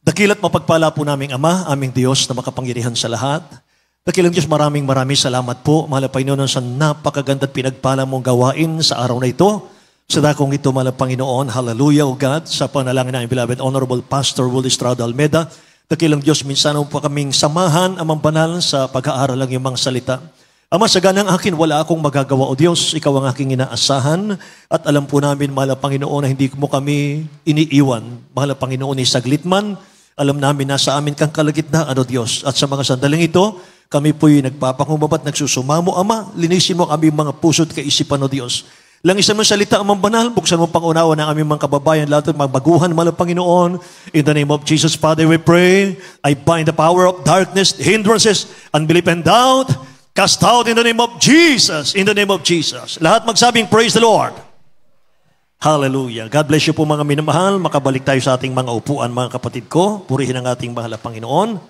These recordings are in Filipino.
Dakila't mapagpala po naming Ama, aming Diyos na makapangyarihan sa lahat. Dakilang Diyos, maraming salamat po, mahal na Panginoon, sa napakaganda at pinagpala mong gawain sa araw na ito. Sa dakong ito, mahal na Panginoon, hallelujah, O God, sa panalangin ng beloved Honorable Pastor Will Estrada Almeda. Dakilang Diyos, minsan po kaming samahan, Amang Banal, sa pag-aaral ng iyong mga salita. Ama, sa ganang akin, wala akong magagawa, O Diyos. Ikaw ang aking inaasahan. At alam po namin, mahal na Panginoon, na hindi mo kami iniiwan. Mahal na Panginoon, isaglit man. Alam namin na sa amin kang kalagitnaan, O Diyos. At sa mga sandaling ito, kami po'y nagpapakumbaba at nagsusumamo, Ama. Linisin mo kami mga puso't kaisipan, O Diyos. Langisan mo salita, Amang Banal. Buksan mo pangunawa ng aming mga kababayan, lahat ng mga baguhan, mahal na Panginoon. In the name of Jesus, Father, we pray. I bind the power of darkness, hindrances, unbelief and doubt. Cast out in the name of Jesus. In the name of Jesus. Lahat magsabing, praise the Lord. Hallelujah. God bless you po mga minamahal. Makabalik tayo sa ating mga upuan, mga kapatid ko. Purihin ang ating mahal na Panginoon.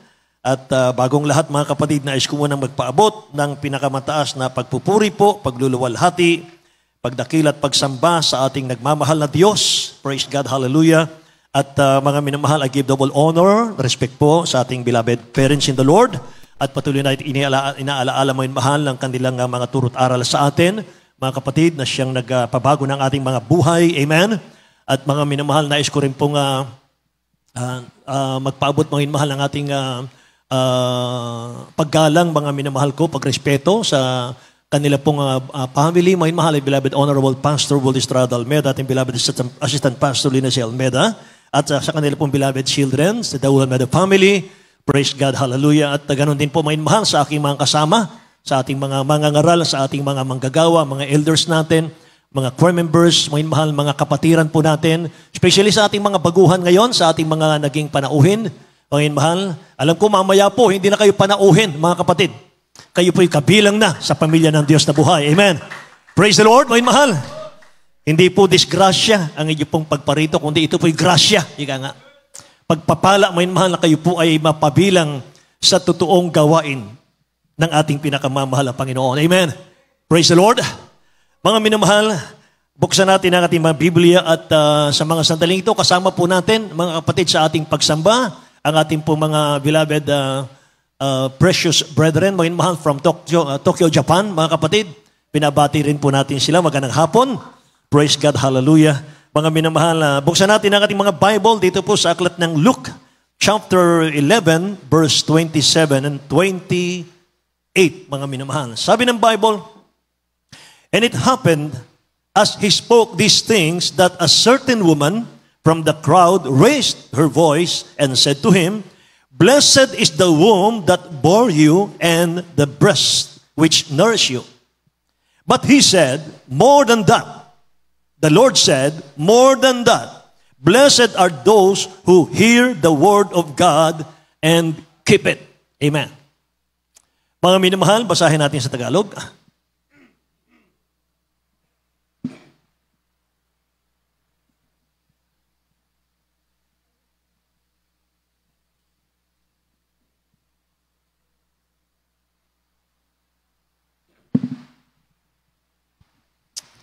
At bagong lahat, mga kapatid, nais ko munang magpaabot ng pinakamataas na pagpupuri po, pagluluwalhati, pagdakil at pagsamba sa ating nagmamahal na Diyos. Praise God. Hallelujah. At mga minamahal, I give double honor, respect po sa ating beloved parents in the Lord. At patuloy na inaalaala mo yung mahal ng kanilang mga turot aral sa atin. Mga kapatid, na siyang nagpabago ng ating mga buhay. Amen? At mga minamahal, nais ko rin pong magpaabot mga minamahal ng ating paggalang, mga minamahal ko, pagrespeto sa kanila pong family. Mga minamahal, beloved Honorable Pastor Will Estrada Almeda, ating beloved Assistant Pastor Lina C. Almeda, at sa kanila pong beloved children, sa Daul Almeda family. Praise God, hallelujah. At ganoon din po mga minamahal sa aking mga kasama, sa ating mga mangangaral, sa ating mga manggagawa, mga elders natin, mga choir members, mga mahal, mga kapatiran po natin, especially sa ating mga baguhan ngayon, sa ating mga naging panauhin, mga mahal. Alam ko mamaya po, hindi na kayo panauhin, mga kapatid. Kayo po'y kabilang na sa pamilya ng Diyos na buhay. Amen. Praise the Lord, mga mahal. Hindi po disgrasya ang inyong pong pagparito, kundi ito po'y grasya. Ika nga. Pagpapala, mga mahal, na kayo po ay mapabilang sa totoong gawain ng ating pinakamamahal na Panginoon. Amen. Praise the Lord. Mga minamahal, buksan natin ang ating mga Biblia at sa mga sandaling ito, kasama po natin, mga kapatid, sa ating pagsamba, ang ating po mga beloved precious brethren, mga minamahal from Tokyo, Japan, mga kapatid. Pinabati rin po natin sila. Magandang hapon. Praise God. Hallelujah. Mga minamahal, buksan natin ang ating mga Bible dito po sa aklat ng Luke, chapter 11, verse 27 and 28. Mga minamahal. Sabi ng Bible, and it happened as he spoke these things that a certain woman from the crowd raised her voice and said to him, Blessed is the womb that bore you and the breast which nourished you. But he said, more than that. The Lord said, more than that. Blessed are those who hear the word of God and keep it. Amen. Mga minamahal, basahin natin sa Tagalog.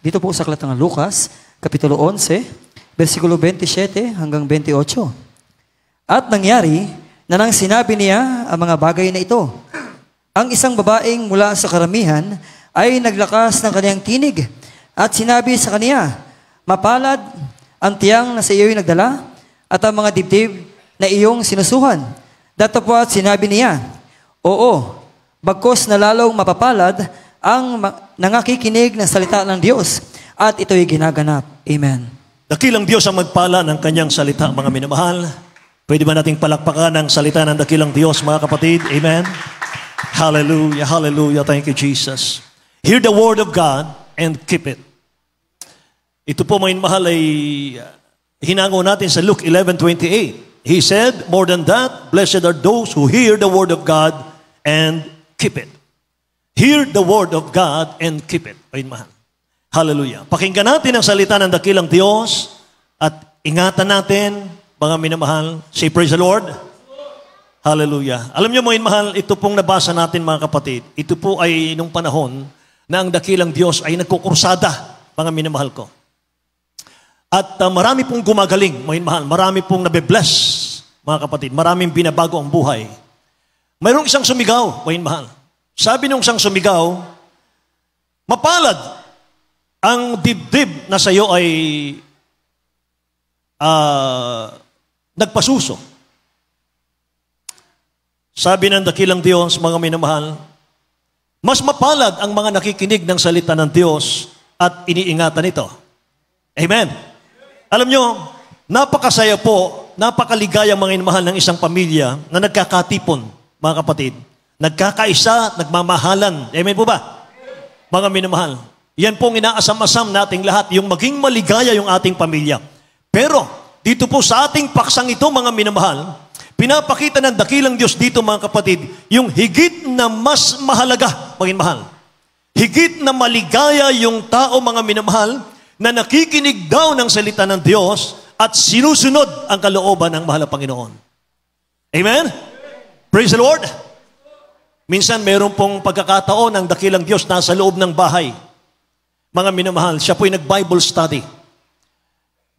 Dito po sa aklat ng Lucas, Kapitulo 11, versikulo 27 hanggang 28. At nangyari na nang sinabi niya ang mga bagay na ito, ang isang babaeng mula sa karamihan ay naglakas ng kaniyang tinig at sinabi sa kaniya, mapalad ang tiyang na sa iyo'y nagdala at ang mga dibdib na iyong sinusuhan. Datapwat sinabi niya, oo, bagkos na lalong mapapalad ang nangakikinig ng salita ng Diyos at ito'y ginaganap. Amen. Dakilang Diyos ang magpala ng kanyang salita, mga minamahal. Pwede ba nating palakpakan ang salita ng dakilang Diyos, mga kapatid? Amen. Hallelujah, hallelujah. Thank you, Jesus. Hear the word of God and keep it. Ito po, mga mahal, ay hinango natin sa Luke 11:28. He said, more than that, blessed are those who hear the word of God and keep it. Hear the word of God and keep it. Mga mahal. Hallelujah. Pakinggan natin ang salita ng dakilang Diyos at ingatan natin, mga minamahal. Say, praise the Lord. Hallelujah. Alam niyo, mga mahal, ito pong nabasa natin, mga kapatid. Ito po ay nung panahon na ang dakilang Diyos ay nagkukursada, mga minamahal ko. At marami pong gumagaling, mga mahal. Marami pong nabe-bless mga kapatid. Maraming binabago ang buhay. Mayroong isang sumigaw, mahal. Sabi nung isang sumigaw, mapalad ang dibdib na sa iyo ay nagpasuso. Sabi ng dakilang Diyos, mga minamahal, mas mapalad ang mga nakikinig ng salita ng Diyos at iniingatan ito. Amen. Alam nyo, napakasaya po, napakaligaya mga minamahal ng isang pamilya na nagkakatipon, mga kapatid. Nagkakaisa, nagmamahalan. Amen po ba? Mga minamahal. Yan pong inaasam-asam nating lahat, yung maging maligaya yung ating pamilya. Pero, dito po sa ating paksang ito, mga minamahal, pinapakita ng dakilang Diyos dito, mga kapatid, yung higit na mas mahalaga, mga minamahal. Higit na maligaya yung tao, mga minamahal, na nakikinig daw ng salita ng Diyos at sinusunod ang kalooban ng mahal na Panginoon. Amen? Praise the Lord! Minsan, meron pong pagkakataon ng dakilang Diyos nasa loob ng bahay. Mga minamahal, siya po'y nag-Bible study.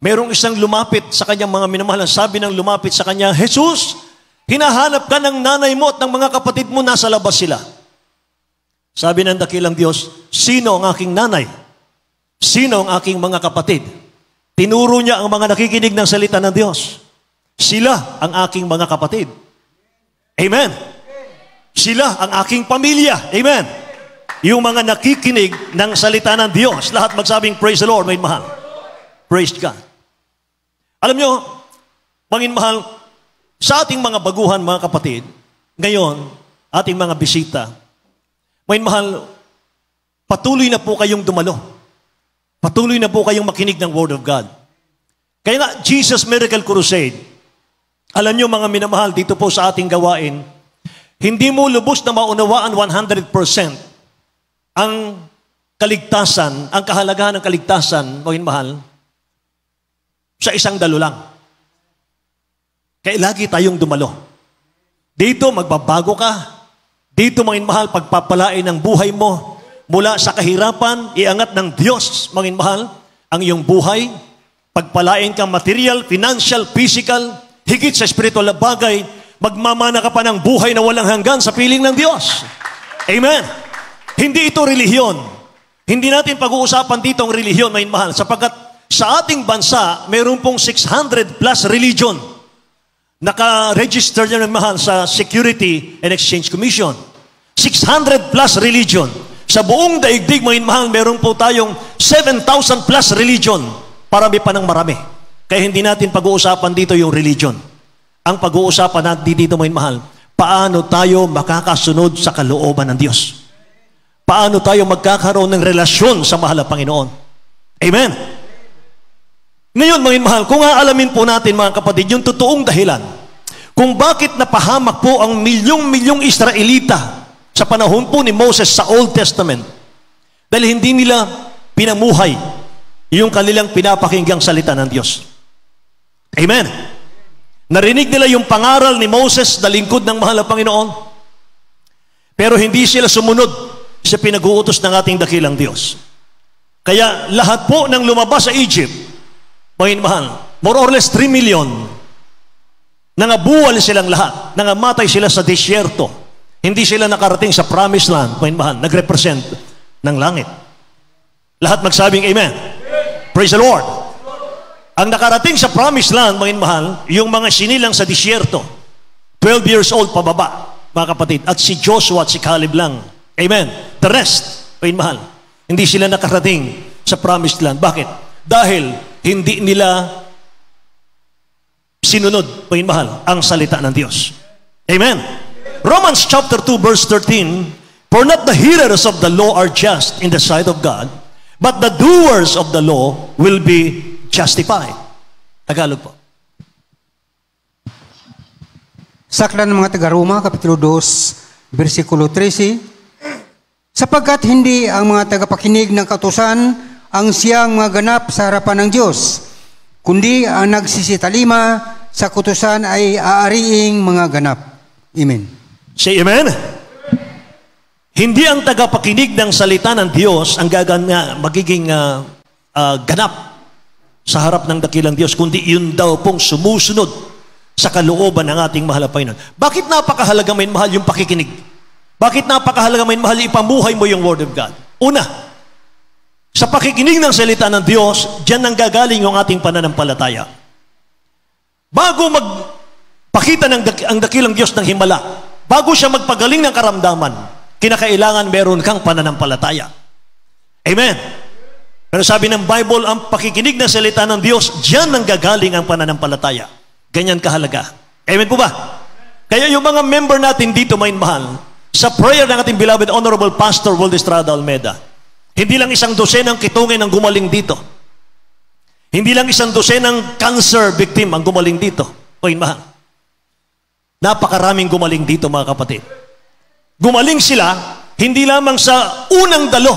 Merong isang lumapit sa kanyang mga minamahal. Sabi ng lumapit sa kanya, Jesus, hinahanap ka ng nanay mo at ng mga kapatid mo, nasa labas sila. Sabi ng dakilang Diyos, sino ang aking nanay? Sino ang aking mga kapatid? Tinuro niya ang mga nakikinig ng salita ng Diyos. Sila ang aking mga kapatid. Amen. Sila ang aking pamilya. Amen. Yung mga nakikinig ng salita ng Diyos, lahat magsabing, praise the Lord, may mahal. Praise God. Alam nyo, Panginoon mahal, sa ating mga baguhan, mga kapatid, ngayon, ating mga bisita, Panginoon mahal, patuloy na po kayong dumalo. Patuloy na po kayong makinig ng Word of God. Kaya nga, Jesus Miracle Crusade, alam nyo mga minamahal, dito po sa ating gawain, hindi mo lubos na maunawaan 100% ang kaligtasan, ang kahalagahan ng kaligtasan, Panginoon mahal, sa isang dalo lang. Kaya lagi tayong dumalo. Dito, magbabago ka. Dito, Panginoon mahal, pagpapalain ng buhay mo. Mula sa kahirapan, iangat ng Diyos, Panginoon mahal, ang iyong buhay. Pagpalain kang material, financial, physical, higit sa spiritual na bagay, magmamana ka pa ng buhay na walang hanggan sa piling ng Diyos. Amen. Hindi ito relihiyon. Hindi natin pag-uusapan dito ang relihiyon, Panginoon mahal, sapagkat sa ating bansa, mayroon pong 600 plus religion. Naka-register niya ng mahal sa Security and Exchange Commission. 600 plus religion. Sa buong daigdig, mga mahal, meron po tayong 7,000 plus religion. Parami pa ng marami. Kaya hindi natin pag-uusapan dito yung religion. Ang pag-uusapan natin dito, mga mahal, paano tayo makakasunod sa kalooban ng Diyos? Paano tayo magkakaroon ng relasyon sa mahal na Panginoon? Amen? Ngayon, mga mahal, kung aalamin po natin, mga kapatid, yung totoong dahilan kung bakit napahamak po ang milyong-milyong Israelita sa panahon po ni Moses sa Old Testament. Dahil hindi nila pinamuhay yung kanilang pinapakinggang salita ng Diyos. Amen. Narinig nila yung pangaral ni Moses na lingkod ng mahal na Panginoon. Pero hindi sila sumunod sa pinag-uutos ng ating dakilang Diyos. Kaya lahat po ng lumabas sa Egypt, Panginoon mahal, more or less 3 million, nangabuwal silang lahat, nangamatay sila sa disyerto. Hindi sila nakarating sa promised land, Panginoon mahal, nagrepresent ng langit. Lahat magsabing amen. Praise the Lord. Ang nakarating sa promised land, Panginoon mahal, yung mga sinilang sa disyerto, 12 years old pababa, mga kapatid, at si Joshua at si Caleb lang. Amen. The rest, Panginoon mahal, hindi sila nakarating sa promised land. Bakit? Dahil hindi nila sinunod, Panginoon mahal, ang salita ng Diyos. Amen. Romans chapter 2 verse 13, for not the hearers of the law are just in the sight of God, but the doers of the law will be justified. Tagalog po. Sa aklat ng mga taga-Roma, Kapitulo 2, versikulo 13, sapagkat hindi ang mga tagapakinig ng kautusan ang siyang mga ganap sa harapan ng Diyos, kundi ang nagsisitalima sa kautusan ay aariing mga ganap. Amen. Say amen. Hindi ang tagapakinig ng salita ng Diyos ang magiging ganap sa harap ng dakilang Diyos, kundi yun daw pong sumusunod sa kalooban ng ating mahal na Panginoon. Bakit napakahalaga may mahal yung pakikinig? Bakit napakahalaga may mahal ipamuhay mo yung Word of God? Una, sa pakikinig ng salita ng Diyos, diyan nang gagaling yung ating pananampalataya. Bago magpakita ang dakilang Diyos ng himala, bago siya magpagaling ng karamdaman, kinakailangan meron kang pananampalataya. Amen. Pero sabi ng Bible, ang pakikinig ng salita ng Diyos, diyan nang gagaling ang pananampalataya. Ganyan kahalaga. Amen po ba? Kaya yung mga member natin dito, may mahal, sa prayer ng ating beloved Honorable Pastor Waldo Estrada Almeda, hindi lang isang dosenang kitungin ang gumaling dito. Hindi lang isang dosenang cancer victim ang gumaling dito. May mahal. Napakaraming gumaling dito, mga kapatid. Gumaling sila, hindi lamang sa unang dalo,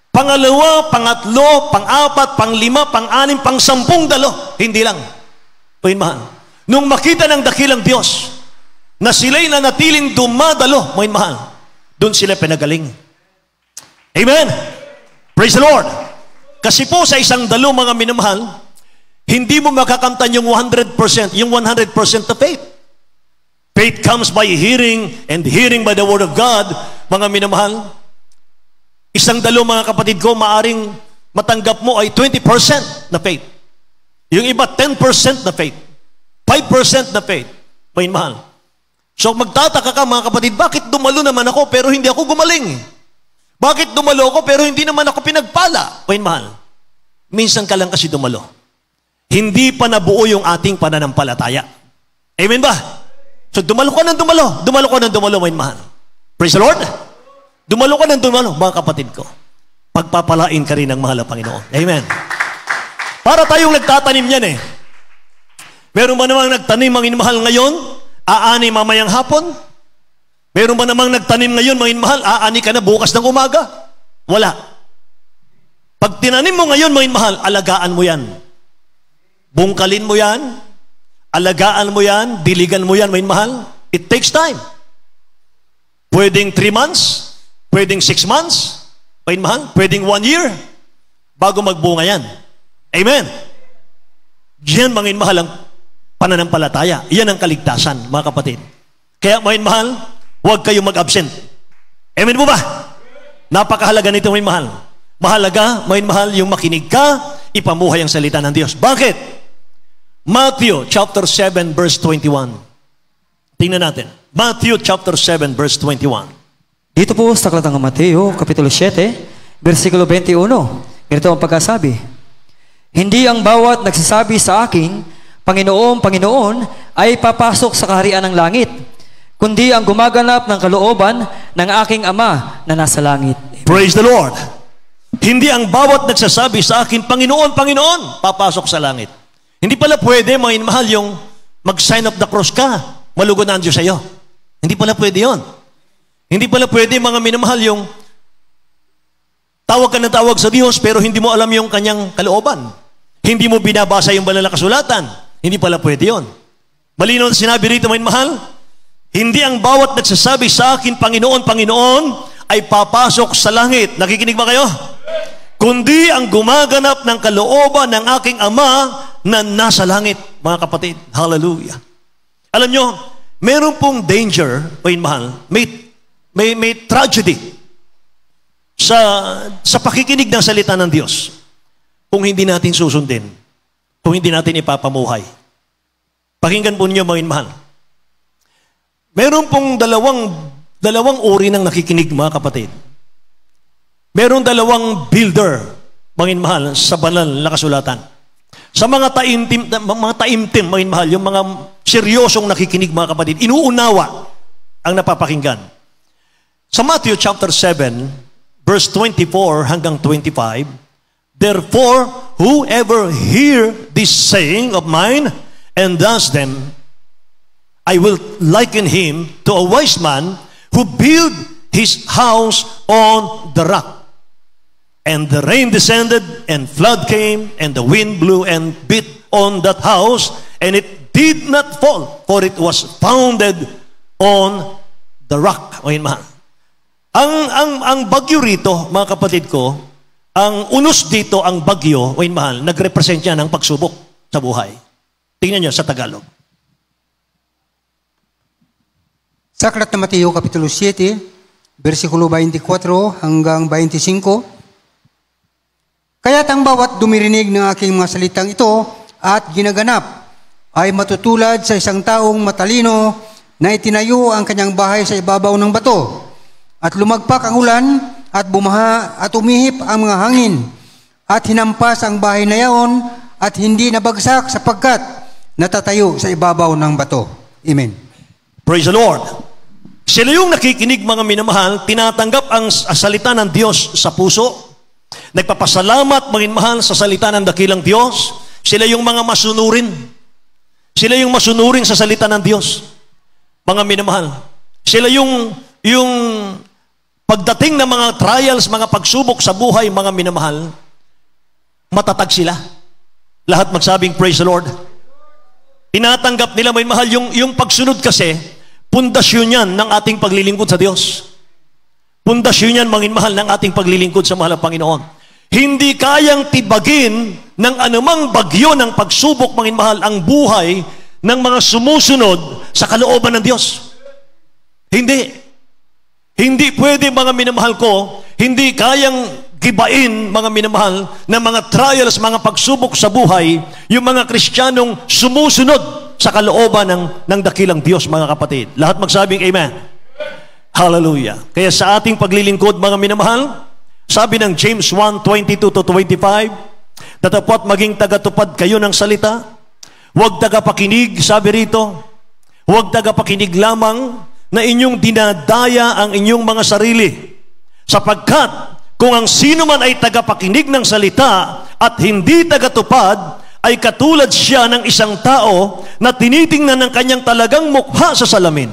pangalawa, pangatlo, pang-apat, pang-lima, pang-anim, pang-sampung dalo. Hindi lang. May mahal. Nung makita ng dakilang Diyos, na sila'y nanatiling dumadalo, may mahal, doon sila pinagaling. Amen? Praise the Lord. Kasi po sa isang dalo, mga minamahal, hindi mo makakamtan yung 100%, yung 100% of faith. Faith comes by hearing, and hearing by the Word of God, mga minamahal. Isang dalo, mga kapatid ko, maaring matanggap mo ay 20% na faith. Yung iba, 10% na faith. 5% na faith. May mahal. So magtataka ka, mga kapatid, bakit dumalo naman ako pero hindi ako gumaling? Bakit dumalo ako pero hindi naman ako pinagpala? May mahal. Minsan ka lang kasi dumalo. Hindi pa nabuo yung ating pananampalataya. Amen ba? So dumalo ka ng dumalo. Dumalo ka ng dumalo, may mahal. Praise the Lord. Dumalo ka ng dumalo, mga kapatid ko. Pagpapalain ka rin ng mahal na Panginoon. Amen. Para tayong nagtatanim yan eh. Meron ba namang nagtanim ang inmahal ngayon? Aani mamayang hapon? Meron ba namang nagtanim ngayon, mga inmahal? Aani ka na bukas ng umaga? Wala. Pag tinanim mo ngayon, mga inmahal, alagaan mo yan. Bungkalin mo yan. Alagaan mo yan. Diligan mo yan, mga inmahal. It takes time. Pwedeng 3 months. Pwedeng 6 months. Mga inmahal. Pwedeng 1 year. Bago magbunga yan. Amen. Diyan, mga inmahal, ang pananampalataya. Iyan ang kaligtasan, mga kapatid. Kaya, mga mahal, huwag kayong mag-absent. Amen po ba? Napakahalaga nito, mga mahal. Mahalaga, mga mahal, yung makinig ka, ipamuhay ang salita ng Diyos. Bakit? Matthew chapter 7 verse 21. Tingnan natin. Matthew chapter 7 verse 21. Dito po sa aklat ng Mateo, Kapitulo 7, versikulo 21. Ganito ang pagkasabi. Hindi ang bawat nagsasabi sa akin, Panginoon, Panginoon, ay papasok sa kaharian ng langit, kundi ang gumaganap ng kalooban ng aking Ama na nasa langit. Praise the Lord. Hindi ang bawat nagsasabi sa akin, Panginoon, Panginoon, papasok sa langit. Hindi pala pwede, mga mahal, yung mag-sign of the cross ka, malugod na ang Diyos sa'yo. Hindi pala pwede yon. Hindi pala pwede, mga minamahal, yung tawag ka ng tawag sa Diyos, pero hindi mo alam yung kanyang kalooban. Hindi mo binabasa yung banal na kasulatan. Hindi pala pwede yun. Malinaw na sinabi rito, mga mahal, hindi ang bawat nagsasabi sa akin, Panginoon, Panginoon, ay papasok sa langit. Nakikinig ba kayo? Kundi ang gumaganap ng kalooban ng aking Ama na nasa langit, mga kapatid. Hallelujah. Alam nyo, meron pong danger, mga mahal, may tragedy sa pakikinig ng salita ng Diyos kung hindi natin susundin, kung hindi natin ipapamuhay. Pakinggan po niyo, mga mahal. Meron pong dalawang uri ng nakikinig, mga kapatid. Meron dalawang builder, mga mahal, sa banal na kasulatan. Sa mga taimtim, mga mahal, yung mga seryosong nakikinig, mga kapatid, inuunawa ang napapakinggan. Sa Matthew chapter 7, verse 24 hanggang 25, therefore, whoever hear this saying of mine and does them, I will liken him to a wise man who built his house on the rock. And the rain descended, and flood came, and the wind blew and beat on that house, and it did not fall, for it was founded on the rock. O yun, mahal. Ang bagyo rito, mga kapatid ko, ang unos dito, ang bagyo, o yun, mahal, nagrepresent niya ng pagsubok sa buhay. Tingnan niyo sa Tagalog. Sa aklat ng Mateo Kapitulo 7, versikulo 24 hanggang 25, kaya't ang bawat dumirinig ng aking mga salitang ito at ginaganap ay matutulad sa isang taong matalino na itinayo ang kanyang bahay sa ibabaw ng bato. At lumagpak ang ulan at bumaha at umihip ang mga hangin at hinampas ang bahay na yaon at hindi nabagsak sapagkat natatayo sa ibabaw ng bato. Amen. Praise the Lord. Sila yung nakikinig, mga minamahal, tinatanggap ang salita ng Diyos sa puso, nagpapasalamat, mga minamahal, sa salita ng dakilang Diyos. Sila yung mga masunurin. Sila yung masunurin sa salita ng Diyos, mga minamahal. Sila yung pagdating ng mga trials, mga pagsubok sa buhay, mga minamahal, matatag sila. Lahat magsabing, praise the Lord. Tinatanggap nila, may mahal, yung pagsunod kasi, pundasyon yan ng ating paglilingkod sa Diyos. Pundasyon yan, mangin mahal, ng ating paglilingkod sa mahal na Panginoon. Hindi kayang tibagin ng anumang bagyo ng pagsubok, mangin mahal, ang buhay ng mga sumusunod sa kalooban ng Diyos. Hindi. Hindi pwede, mga minamahal ko, hindi kayang gibain, mga minamahal, ng mga trials, mga pagsubok sa buhay, yung mga Kristiyanong sumusunod sa kalooban ng dakilang Diyos, mga kapatid. Lahat magsabing amen. Hallelujah. Kaya sa ating paglilingkod, mga minamahal, sabi ng James 1:22-25, datapwat maging tagatupad kayo ng salita, huwag tagapakinig, sabi rito, huwag tagapakinig lamang na inyong dinadaya ang inyong mga sarili, sapagkat kung ang sino man ay tagapakinig ng salita at hindi tagatupad, ay katulad siya ng isang tao na tinitingnan ng kanyang talagang mukha sa salamin,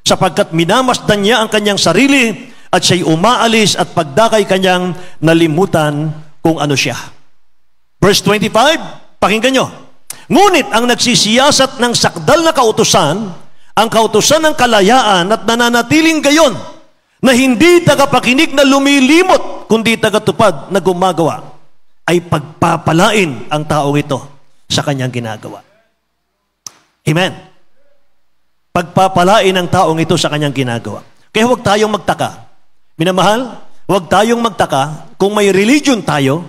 sapagkat minamasdan niya ang kanyang sarili at siya'y umaalis at pagdakay kanyang nalimutan kung ano siya. Verse 25, pakinggan nyo. Ngunit ang nagsisiyasat ng sakdal na kautusan, ang kautusan ng kalayaan at nananatiling gayon, na hindi tagapakinig na lumilimot, kundi tagatupad na gumagawa, ay pagpapalain ang taong ito sa kanyang ginagawa. Amen. Pagpapalain ang taong ito sa kanyang ginagawa. Kaya huwag tayong magtaka. Minamahal, huwag tayong magtaka kung may religion tayo,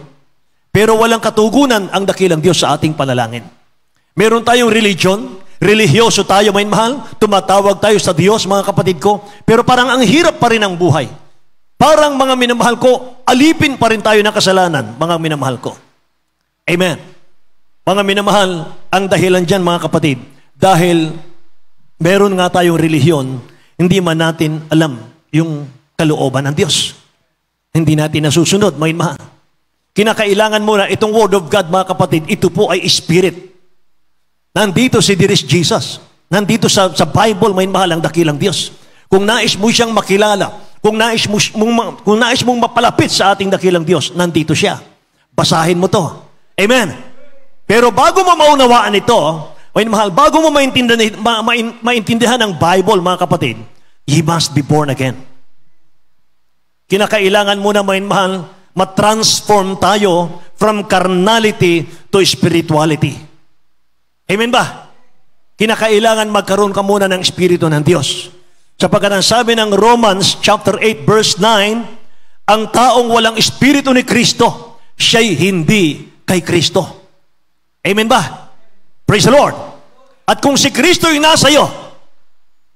pero walang katugunan ang dakilang Diyos sa ating panalangin. Meron tayong religion, religyoso tayo, may mahal, tumatawag tayo sa Diyos, mga kapatid ko, pero parang ang hirap pa rin ang buhay. Parang, mga minamahal ko, alipin pa rin tayo ng kasalanan, mga minamahal ko. Amen. Mga minamahal, ang dahilan dyan, mga kapatid, dahil meron nga tayong relihiyon, hindi man natin alam yung kalooban ng Diyos. Hindi natin nasusunod, mga minamahal. Kinakailangan muna itong Word of God, mga kapatid, ito po ay Spirit. Nandito si Dearest Jesus. Nandito sa Bible, may mahal ang dakilang Diyos. Kung nais mo siyang makilala, kung nais mong mapalapit sa ating dakilang Diyos, nandito siya. Basahin mo to. Amen. Pero bago mo maunawaan ito, may mahal, bago mo maintindihan ang Bible, mga kapatid, you must be born again. Kinakailangan muna, may mahal, matransform tayo from carnality to spirituality. Amen ba? Kinakailangan magkaroon ka muna ng Espiritu ng Diyos. Sapagkat ang sabi ng Romans chapter 8 verse 9, ang taong walang Espiritu ni Kristo, siya'y hindi kay Kristo. Amen ba? Praise the Lord. At kung si Kristo yung nasa iyo,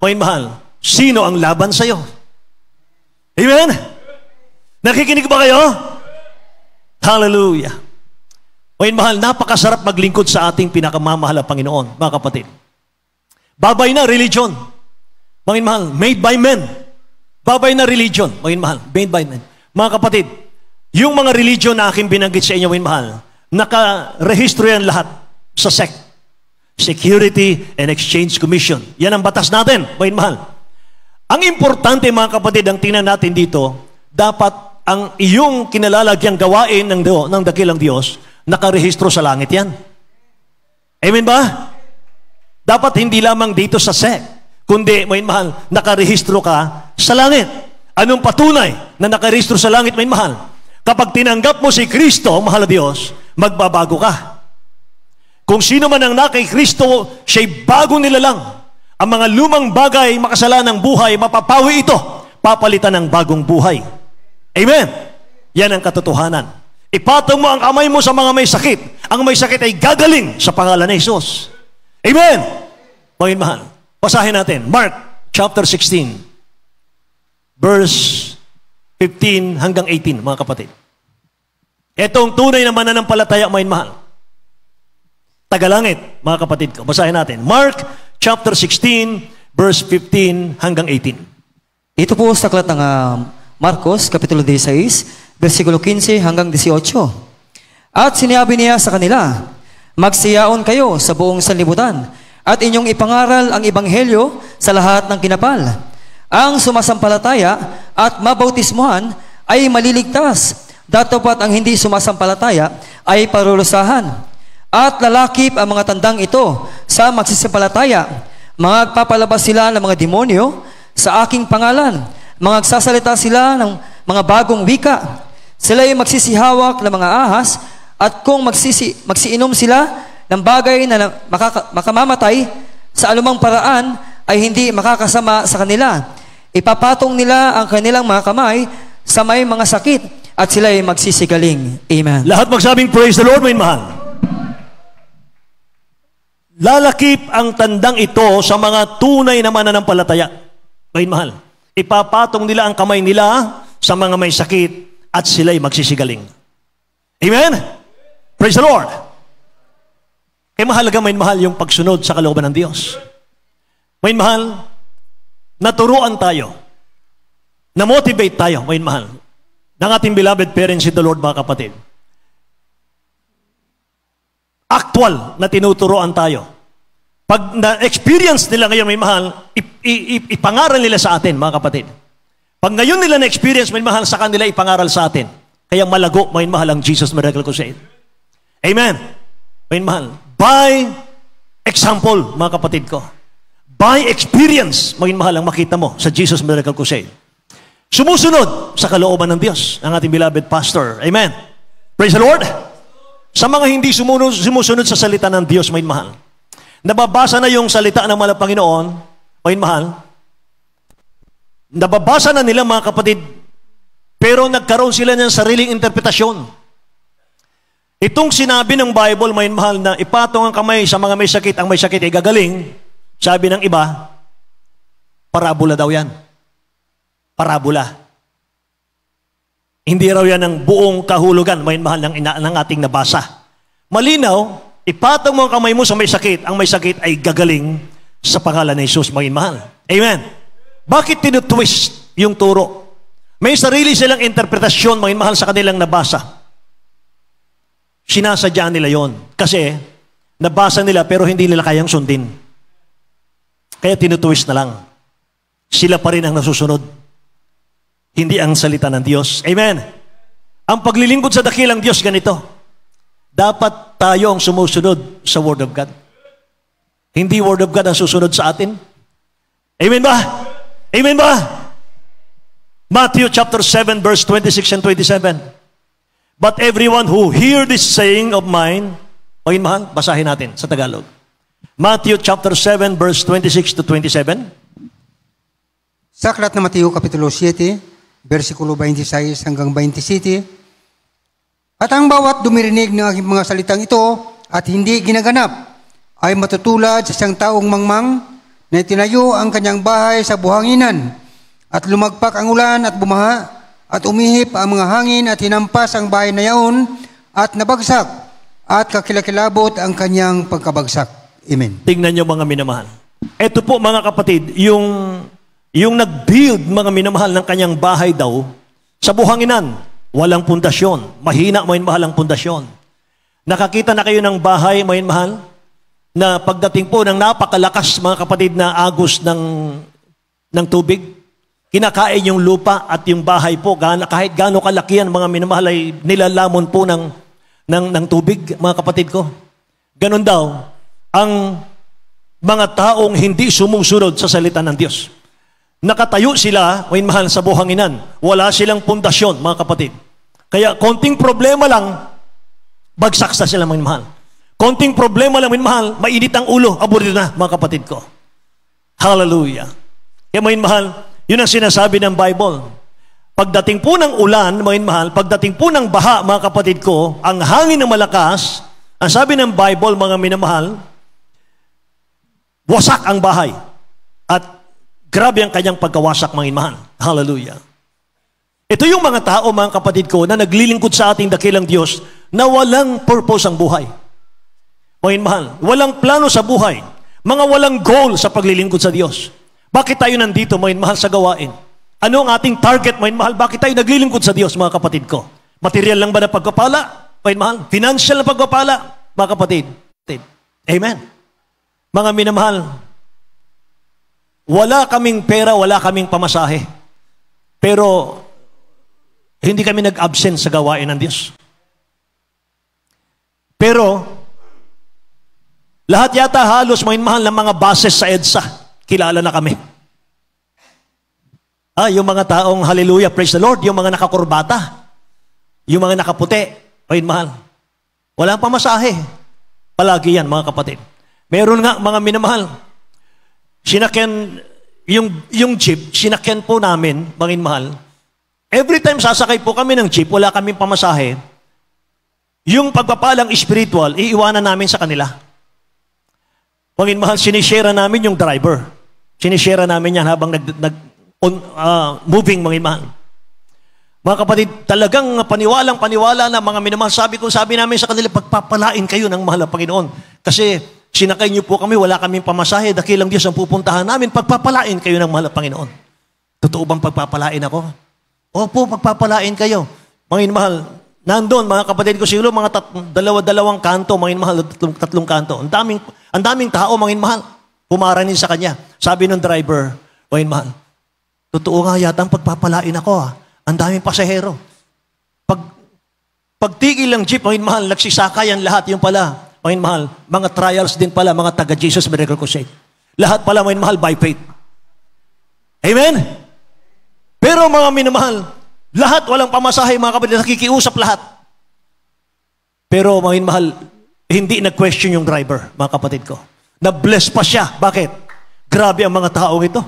may mahal, sino ang laban sa iyo? Amen? Nakikinig ba kayo? Hallelujah. May mahal, napakasarap maglingkod sa ating pinakamamahal na Panginoon, mga kapatid. Babay na religion. Mga mahal, made by men. Babay na religion. Mga mahal, made by men. Mga kapatid, yung mga religion na aking binanggit sa inyo, mga mahal, nakarehistro yan lahat sa SEC. Security and Exchange Commission. Yan ang batas natin, mga mahal. Ang importante, mga kapatid, ang tingnan natin dito, dapat ang iyong kinalalagyang gawain ng dakilang Diyos, nakarehistro sa langit yan. Amen ba? Dapat hindi lamang dito sa SEC, kundi, may mahal, nakarehistro ka sa langit. Anong patunay na nakarehistro sa langit, may mahal? Kapag tinanggap mo si Kristo, mahal na Diyos, magbabago ka. Kung sino man ang na kay Kristo, siya'y bagong nilalang. Ang mga lumang bagay, makasalanang buhay, mapapawi ito. Papalitan ng bagong buhay. Amen. Yan ang katotohanan. Ipatong mo ang kamay mo sa mga may sakit. Ang may sakit ay gagaling sa pangalan ni Jesus. Amen. Mga mahal, basahin natin. Mark chapter 16, verse 15 hanggang 18, mga kapatid. Itong tunay na mananampalataya, mga mahal. Tagalangit, mga kapatid ko. Basahin natin. Mark chapter 16, verse 15 hanggang 18. Ito po sa aklat ng Marcos, Kapitulo 16, versikulo 15 hanggang 18. At sinabi niya sa kanila, magsiyaon kayo sa buong sanlibutan at inyong ipangaral ang ebanghelyo sa lahat ng kinapal. Ang sumasampalataya at mabautismuhan ay maliligtas, datapat ang hindi sumasampalataya ay parulusahan. At lalakip ang mga tandang ito sa magsisampalataya. Magpapalabas sila ng mga demonyo sa aking pangalan. Magsasalita sila ng mga bagong wika. Sila ay magsisihawak ng mga ahas, at kung magsiinom sila ng bagay na makamamatay sa anumang paraan, ay hindi makakasama sa kanila. Ipapatong nila ang kanilang mga kamay sa may mga sakit, at sila ay magsisigaling. Amen. Lahat magsabing praise the Lord, may mahal. Lalakip ang tandang ito sa mga tunay na mananampalataya. May mahal. Ipapatong nila ang kamay nila sa mga may sakit, at sila'y magsisigaling. Amen? Praise the Lord. Mahalaga, may mahal, yung pagsunod sa kalooban ng Diyos. May mahal, naturuan tayo, na-motivate tayo, may mahal, ng ating beloved parents in the Lord, mga kapatid. Actual na tinuturoan tayo. Pag na-experience nila ngayon, may mahal, ipangaral nila sa atin, mga kapatid. Pag ngayon nila na-experience, may mahal, sa kanila ipangaral sa atin. Kaya malago, may mahal, ang Jesus Miracle Crusade. Amen. May mahal. By example, mga kapatid ko. By experience, may mahal, ang makita mo sa Jesus Miracle Crusade. Sumusunod sa kalooban ng Diyos, ang ating beloved pastor. Amen. Praise the Lord. Sa mga hindi sumusunod sa salita ng Diyos, may mahal, nababasa na yung salita ng mga Panginoon, may mahal, nababasa na nila, mga kapatid, pero nagkaroon sila ng sariling interpretasyon. Itong sinabi ng Bible, may mahal, na ipatong ang kamay sa mga may sakit, ang may sakit ay gagaling, sabi ng iba, parabola daw yan. Parabola. Hindi raw yan ang buong kahulugan, may mahal, ng ating nabasa. Malinaw, ipatong mo ang kamay mo sa may sakit, ang may sakit ay gagaling sa pangalan ni Jesus, may mahal. Amen. Bakit tinutwist yung turo? May sarili silang interpretasyon, may mahal, sa kanilang nabasa. Sinasadya nila yon kasi nabasa nila pero hindi nila kayang sundin. Kaya tinutwist na lang. Sila pa rin ang nasusunod. Hindi ang salita ng Diyos. Amen. Ang paglilingkod sa dakilang Diyos ganito. Dapat tayo ang sumusunod sa Word of God. Hindi Word of God ang susunod sa atin. Amen ba? Amen ba? Matthew chapter 7 verse 26 and 27. But everyone who hear this saying of mine, okay, mahal, basahin natin sa Tagalog. Matthew chapter 7 verse 26 to 27. Sa aklat ng Mateo Kapitulo 7, versikulo 26 hanggang 27. At ang bawat dumirinig ng aking mga salitang ito at hindi ginaganap ay matutulad sa isang taong mangmang na itinayo ang kanyang bahay sa buhanginan at lumagpak ang ulan at bumaha at umihip ang mga hangin at hinampas ang bahay na yaon at nabagsak at kakilakilabot ang kanyang pagkabagsak. Amen. Tingnan niyo, mga minamahal. Ito po, mga kapatid, yung nag-build, mga minamahal, ng kanyang bahay daw sa buhanginan, walang pundasyon. Mahina, mga mahal, ang pundasyon. Nakakita na kayo ng bahay, mga mahal, na pagdating po ng napakalakas, mga kapatid, na agos ng tubig, kinakain yung lupa at yung bahay po, kahit gaano kalaki yan, mga minamahal, ay nilalamon po ng tubig, mga kapatid ko. Ganon daw ang mga taong hindi sumusunod sa salita ng Diyos. Nakatayo sila, mga mahal, sa buhanginan. Wala silang pundasyon, mga kapatid. Kaya konting problema lang, bagsak sa sila, mga mahal. Konting problema lang, mga mahal, mainit ang ulo, aburrido na, mga kapatid ko. Hallelujah. Kaya mga mahal, yun ang sinasabi ng Bible. Pagdating po ng ulan, mga mahal, pagdating po ng baha, mga kapatid ko, ang hangin na malakas, ang sabi ng Bible, mga minamahal, wasak ang bahay. At grabe ang kanyang pagkawasak, mga mahal. Hallelujah. Ito yung mga tao, mga kapatid ko, na naglilingkod sa ating dakilang Diyos na walang purpose ang buhay. Mga mahal, walang plano sa buhay. Mga walang goal sa paglilingkod sa Diyos. Bakit tayo nandito, mga mahal, sa gawain? Ano ang ating target, mga mahal? Bakit tayo naglilingkod sa Diyos, mga kapatid ko? Material lang ba na pagpapala? Mga mahal, financial na pagpapala? Mga kapatid. Amen. Mga minamahal, wala kaming pera, wala kaming pamasahe. Pero hindi kami nag-absent sa gawain ng Diyos. Pero lahat yata halos mga mahal ng mga bases sa EDSA, kilala na kami. Yung mga taong hallelujah, praise the Lord, yung mga nakakurbata, yung mga nakaputi, mga mahal, walang pamasahe. Palagi yan, mga kapatid. Meron nga, mga minamahal, sinakyan, yung jeep, sinakyan po namin, mga mahal, every time sasakay po kami ng jeep, wala kaming pamasahe, yung pagpapalang spiritual, iiwanan namin sa kanila. Mga mahal, sinishare namin yung driver. Sinishare namin yan habang moving, mga mahal. Mga kapatid, talagang paniwalang-paniwala na mga minamahal. Sabi namin sa kanila, pagpapalain kayo ng mahal na Panginoon. Kasi sinakay niyo po kami, wala kaming pamasahe, dakilang Diyos ang pupuntahan namin, pagpapalain kayo ng mahal na Panginoon. Totoo bang pagpapalain ako? Opo, pagpapalain kayo. Mga mahal, nandun, mga kapatid ko, siguro mga dalawang kanto, mga mahal, tatlong kanto. Ang daming tao, mga mahal, pumaranin sa kanya. Sabi ng driver, mga mahal, totoo nga yata ang pagpapalain ako. Ang daming pasahero. Pagtigil ng jeep, mga mahal, nagsisakayan lahat. Yung pala, mga mahal, mga trials din pala, mga taga-Jesus Miracle Crusade. Lahat pala, mga mahal, by faith. Amen? Pero mga minamahal, lahat walang pamasahe, mga kapatid, nakikiusap lahat. Pero mga mahal, hindi nag-question yung driver, mga kapatid ko. Na-bless pa siya. Bakit? Grabe ang mga taong ito.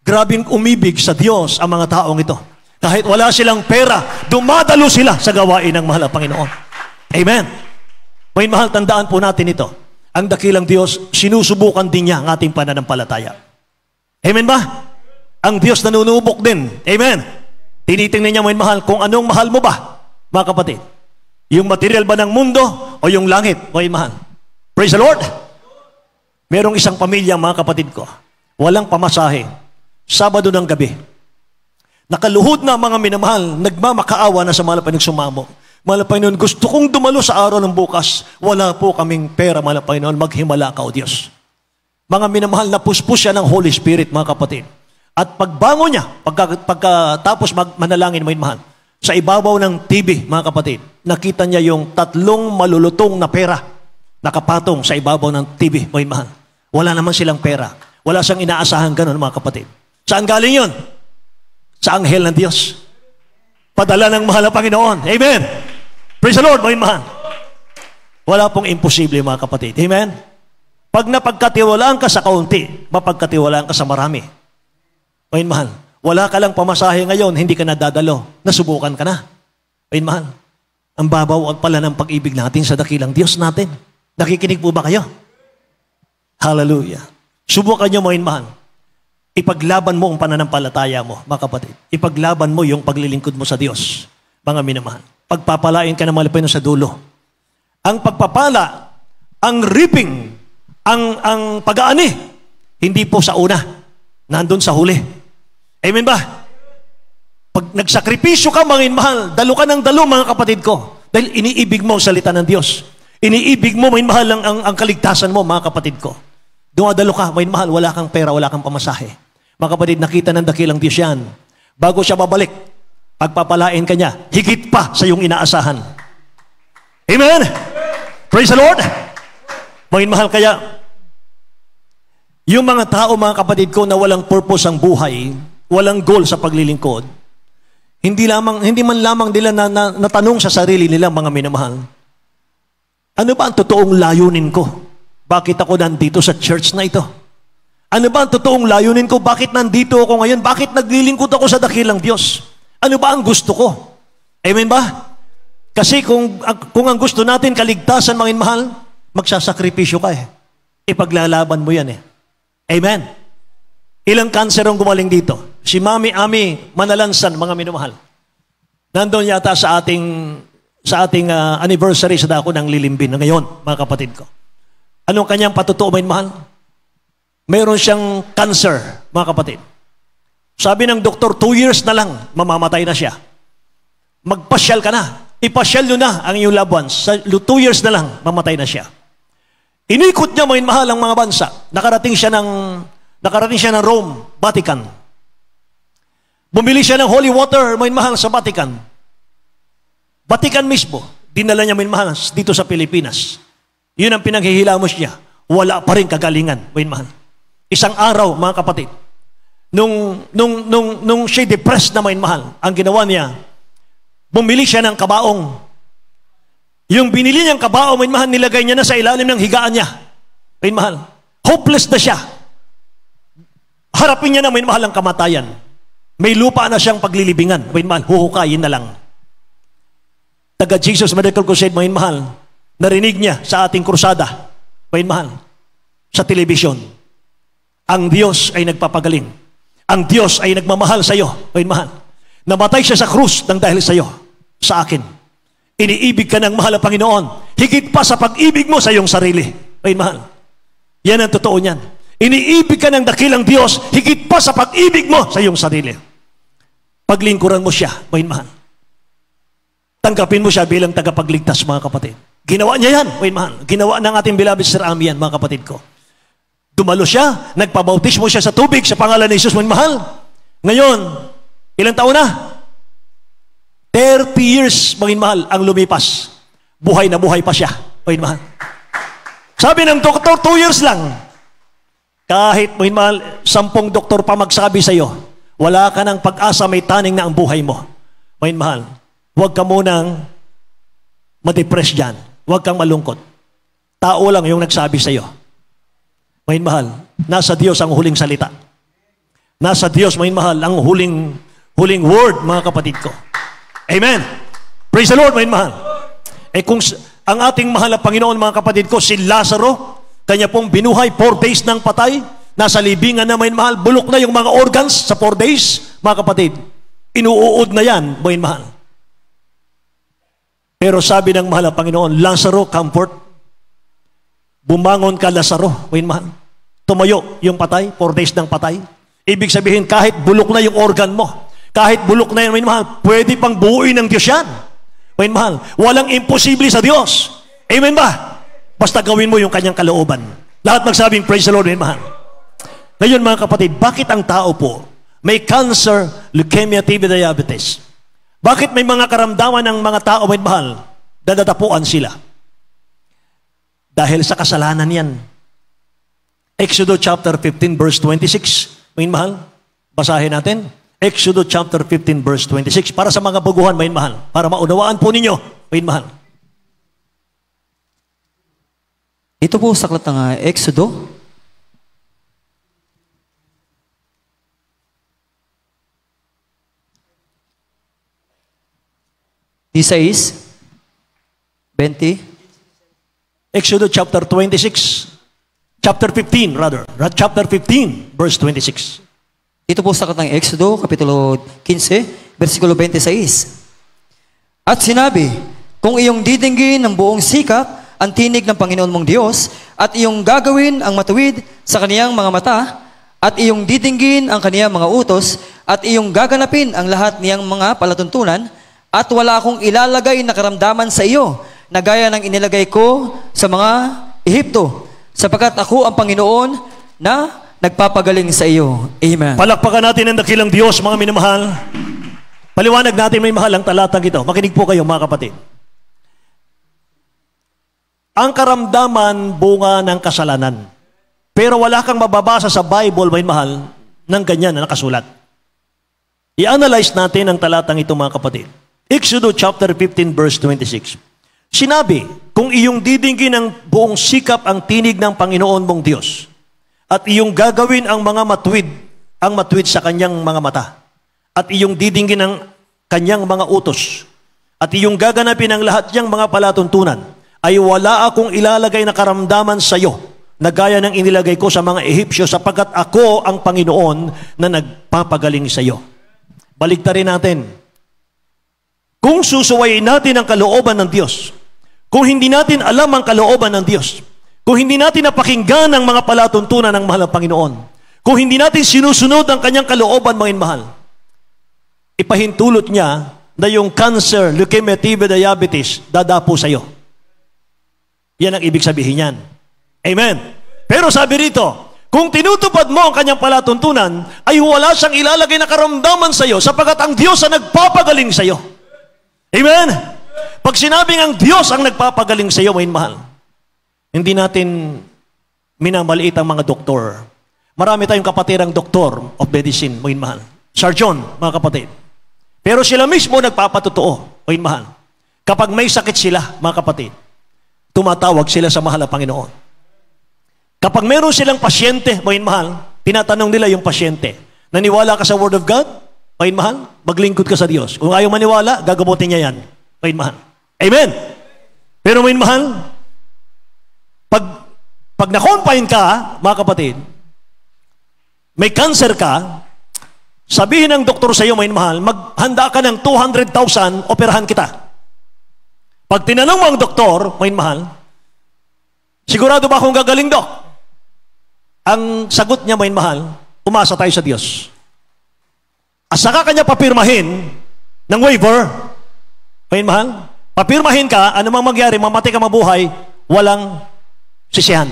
Grabing umibig sa Diyos ang mga taong ito. Kahit wala silang pera, dumadalo sila sa gawain ng mahal na Panginoon. Amen. May mahal, tandaan po natin ito. Ang dakilang Diyos, sinusubukan din niya ang ating pananampalataya. Amen ba? Ang Diyos nanunubok din. Amen. Tinitingnan niya, may mahal, kung anong mahal mo ba, mga kapatid. Yung material ba ng mundo o yung langit, may mahal. Praise the Lord. Merong isang pamilya, mga kapatid ko, walang pamasahe. Sabado ng gabi. Nakaluhod na mga minamahal, nagmamakaawa na sa mahal na Panginoon sumamo. Mahal na Panginoon, gusto kong dumalo sa araw ng bukas. Wala po kaming pera, mahal na Panginoon, maghimala ka, O Diyos. Mga minamahal, napuspos siya ng Holy Spirit, mga kapatid. At pagbangon niya, pagkatapos manalangin, mga mahal, sa ibabaw ng TV, mga kapatid, nakita niya yung 3 malulutong na pera nakapatong sa ibabaw ng TV, mga mahal. Wala naman silang pera. Wala siyang inaasahan ganun, mga kapatid. Saan galing yun? Sa anghel ng Diyos. Padala ng mahal na Panginoon. Amen. Praise the Lord, mga mahal. Wala pong imposible, mga kapatid. Amen. Pag napagkatiwalaan ka sa kaunti, mapagkatiwalaan ka sa marami. Mga mahal, wala ka lang pamasahe ngayon, hindi ka nadadalo. Nasubukan ka na. Mga mahal, ang babaw pala ng pag-ibig natin sa dakilang Diyos natin. Nakikinig po ba kayo? Hallelujah. Subukan nyo, mga mahal. Ipaglaban mo ang pananampalataya mo, mga kapatid. Ipaglaban mo yung paglilingkod mo sa Diyos, mga minamahal. Pagpapalain ka ng malapay sa dulo. Ang pagpapala, ang reaping, ang pag-aani, hindi po sa una, nandun sa huli. Amen ba? Pag nagsakripisyo ka, mga minamahal, dalo ka ng dalo, mga kapatid ko. Dahil iniibig mo ang salita ng Diyos. Iniibig mo, mga minamahal, ang kaligtasan mo, mga kapatid ko. Dumadalo ka, mga minamahal, wala kang pera, wala kang pamasahe. Mga kapatid, nakita ng dakilang Diyos yan. Bago siya babalik, pagpapalain ka niya, higit pa sa iyong inaasahan. Amen? Praise the Lord! Mga mahal, kaya, yung mga tao, mga kapatid ko, na walang purpose ang buhay, walang goal sa paglilingkod, hindi man lamang nila natanong sa sarili nila, mga minamahal, ano ba ang totoong layunin ko? Bakit ako nandito sa church na ito? Ano ba ang totoong layunin ko? Bakit nandito ako ngayon? Bakit naglilingkod ako sa dakilang Diyos? Ano ba ang gusto ko? Amen ba? Kasi kung ang gusto natin kaligtasan, mga mahal, magsasakripisyo ka eh. Ipaglalaban mo yan eh. Amen. Ilang cancer ang gumaling dito? Si Mami Ami Manalansan, mga minumahal. Nandun yata sa ating anniversary sa dako ng Lilimbin ngayon, mga kapatid ko. Anong kanyang patutuo, mga mahal? Mayroon siyang cancer, mga kapatid. Sabi ng doktor, 2 years na lang, mamamatay na siya. Magpasyal ka na. Ipasyal nyo na ang iyong loved ones. Sa 2 years na lang, mamatay na siya. Inikot niya, mga mahal, ang mga bansa. Nakarating siya ng Rome, Vatican. Bumili siya ng holy water, mga mahal, sa Vatican. Vatican mismo, dinala niya, mga mahal, dito sa Pilipinas. Yun ang pinaghihilamos niya. Wala pa rin kagalingan, mga mahal. Isang araw, mga kapatid, nung siya depressed na, mga mahal, ang ginawa niya, bumili siya ng kabaong. Yung binili niyang kabaong, mga mahal, nilagay niya na sa ilalim ng higaan niya. Mga mahal, hopeless na siya. Harapin niya na, mga mahal, ang kamatayan. May lupa na siyang paglilibingan. Mga mahal, huhukayin na lang. Taga Jesus Medical Crusade, mga mahal, narinig niya sa ating krusada, mga mahal, sa telebisyon. Ang Diyos ay nagpapagaling. Ang Diyos ay nagmamahal sa iyo, mga mahal. Namatay siya sa krus ng dahil sa iyo, sa akin. Iniibig ka ng mahal na Panginoon, higit pa sa pag-ibig mo sa iyong sarili, mga mahal. Yan ang totoo niyan. Iniibig ka ng dakilang Diyos, higit pa sa pag-ibig mo sa iyong sarili. Paglingkuran mo siya, mga mahal. Tanggapin mo siya bilang tagapagligtas, mga kapatid. Ginawa niya yan, mga mahal. Ginawa ng ating beloved Sir Ami yan, mga kapatid ko. Dumalo siya, nagpabautismo siya sa tubig sa pangalan ni Jesus, mga mahal. Ngayon, ilang taon na? 30 years, mga mahal, ang lumipas. Buhay na buhay pa siya, mga mahal. Sabi ng doktor, 2 years lang. Kahit, mga mahal, 10 doktor pa magsabi sa iyo, wala ka ng pag-asa, may taning na ang buhay mo. Mga mahal, huwag ka munang ma-depress dyan. Huwag kang malungkot. Tao lang yung nagsabi sa iyo. Mga mahal, nasa Diyos ang huling salita. Nasa Diyos, mga mahal, ang huling word, mga kapatid ko. Amen. Praise the Lord, mga mahal. Kung ang ating mahal na Panginoon, mga kapatid ko, si Lazaro, kanya pong binuhay 4 days ng patay, nasa libingan na, mga mahal, bulok na yung mga organs sa 4 days, mga kapatid. Inuuod na yan, mga mahal. Pero sabi ng mahal na Panginoon, Lazaro, comfort. Bumangon ka, Lazaro, mga mahal. Tumayo yung patay, 4 days ng patay. Ibig sabihin, kahit bulok na yung organ mo, kahit bulok na yan, mga mahal, pwede pang buuin ng Diyos yan. Mga mahal, walang imposible sa Diyos. Amen ba? Basta gawin mo yung kanyang kalooban. Lahat magsabing, praise the Lord, mga mahal. Ngayon, mga kapatid, bakit ang tao po may cancer, leukemia, TB, diabetes? Bakit may mga karamdaman ng mga tao, mga mahal, dadadapuan sila? Dahil sa kasalanan yan. Exodus chapter 15 verse 26. Mga mahal, basahin natin. Exodus chapter 15 verse 26. Para sa mga baguhan, mga mahal. Para maunawaan po ninyo, mga mahal. Ito po sa aklat ng Exodo. Isaías 20. Exodus chapter 26, chapter 15 rather, chapter 15, verse 26. Ito po sa aklat ng Exodo, kapitulo 15, versikulo 26. At sinabi, kung iyong didinggin ng buong sikap ang tinig ng Panginoon mong Diyos, at iyong gagawin ang matuwid sa kaniyang mga mata, at iyong didinggin ang kaniyang mga utos, at iyong gaganapin ang lahat niyang mga palatuntunan, at wala akong ilalagay na karamdaman sa iyo, na gaya ng inilagay ko sa mga Ehipto, sapagkat ako ang Panginoon na nagpapagaling sa iyo. Amen. Palakpakan natin ang dakilang Diyos, mga minamahal. Paliwanag natin, may mahal ang talatang ito. Makinig po kayo, mga kapatid. Ang karamdaman, bunga ng kasalanan. Pero wala kang mababasa sa Bible, may mahal, ng ganyan na nakasulat. I-analyze natin ang talatang ito, mga kapatid. Exodus chapter 15, verse 26. Sinabi, kung iyong didinggin ng buong sikap ang tinig ng Panginoon mong Diyos, At iyong gagawin ang matwid sa kanyang mga mata. At iyong didinggin ang kanyang mga utos. At iyong gaganapin ang lahat niyang mga palatuntunan. Ay wala akong ilalagay na karamdaman sa iyo na gaya ng inilagay ko sa mga Ehipsyo sapagkat ako ang Panginoon na nagpapagaling sa iyo. Baligtarin natin. Kung susuwayin natin ang kalooban ng Diyos, kung hindi natin alam ang kalooban ng Diyos, kung hindi natin napakinggan ang mga palatuntunan ng mahal na Panginoon, kung hindi natin sinusunod ang kanyang kalooban, mga mahal, ipahintulot niya na yung cancer, leukemia, TB, diabetes, dadapo sa iyo. Yan ang ibig sabihin niyan. Amen. Pero sabi rito, kung tinutupad mo ang kanyang palatuntunan, ay wala siyang ilalagay na karamdaman sa iyo sapagkat ang Diyos ang nagpapagaling sa iyo. Amen. Pag sinabing ang Diyos ang nagpapagaling sa iyo, mga mahal, hindi natin minamaliit ang mga doktor. Marami tayong kapatirang doktor of medicine, mga mahal. Surgeon, mga kapatid. Pero sila mismo nagpapatotoo, mga mahal. Kapag may sakit sila, mga kapatid, tumatawag sila sa mahal na Panginoon. Kapag meron silang pasyente, mga mahal, tinatanong nila yung pasyente, naniwala ka sa Word of God? Mga mahal, maglingkod ka sa Diyos. Kung ayaw maniwala, gagabutin niya yan. Mga mahal. Amen! Pero mga mahal, pag na-confine ka, mga kapatid, may cancer ka, sabihin ng doktor sa iyo, mga mahal, maghanda ka ng 200,000, operahan kita. Pag tinanong mo ang doktor, mga mahal, sigurado ba akong gagaling, Dok? Ang sagot niya, mga mahal, umasa tayo sa Diyos. At saka kanya papirmahin ng waiver, mga mahal, papirmahin ka, ano mang magyari, mamatay ka mabuhay, walang sisihan.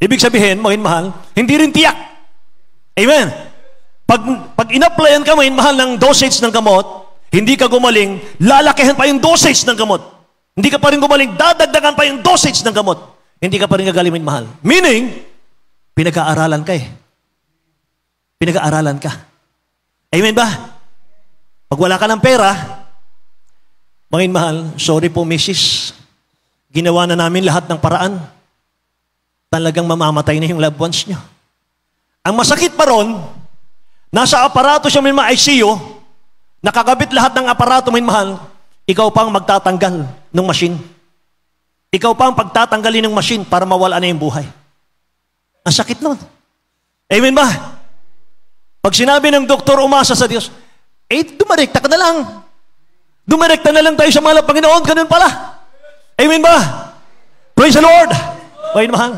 Ibig sabihin, mga mahal, hindi rin tiyak. Amen. Pag in-applyan ka, mga mahal, ng dosage ng gamot, hindi ka gumaling, lalakihan pa yung dosage ng gamot. Hindi ka pa rin gumaling, dadagdagan pa yung dosage ng gamot. Hindi ka pa rin gagaling, mga mahal. Meaning, pinag-aaralan ka eh. Pinag-aaralan ka. Amen ba? Pag wala ka ng pera, mga mahal, sorry po, Mrs. Ginawa na namin lahat ng paraan. Talagang mamamatay na yung loved ones nyo. Ang masakit pa ron, nasa aparato siya, may mga ICU, nakakabit lahat ng aparato, may mahal, ikaw pang magtatanggal ng machine. Ikaw pang pagtatanggalin ng machine para mawala na yung buhay. Ang sakit nun. Amen ba? Pag sinabi ng doktor, umasa sa Diyos, dumarekta ka na lang. Dumarekta na lang tayo sa mahal na Panginoon, ganun pala. Amen ba? Praise the Lord. Mga mahal.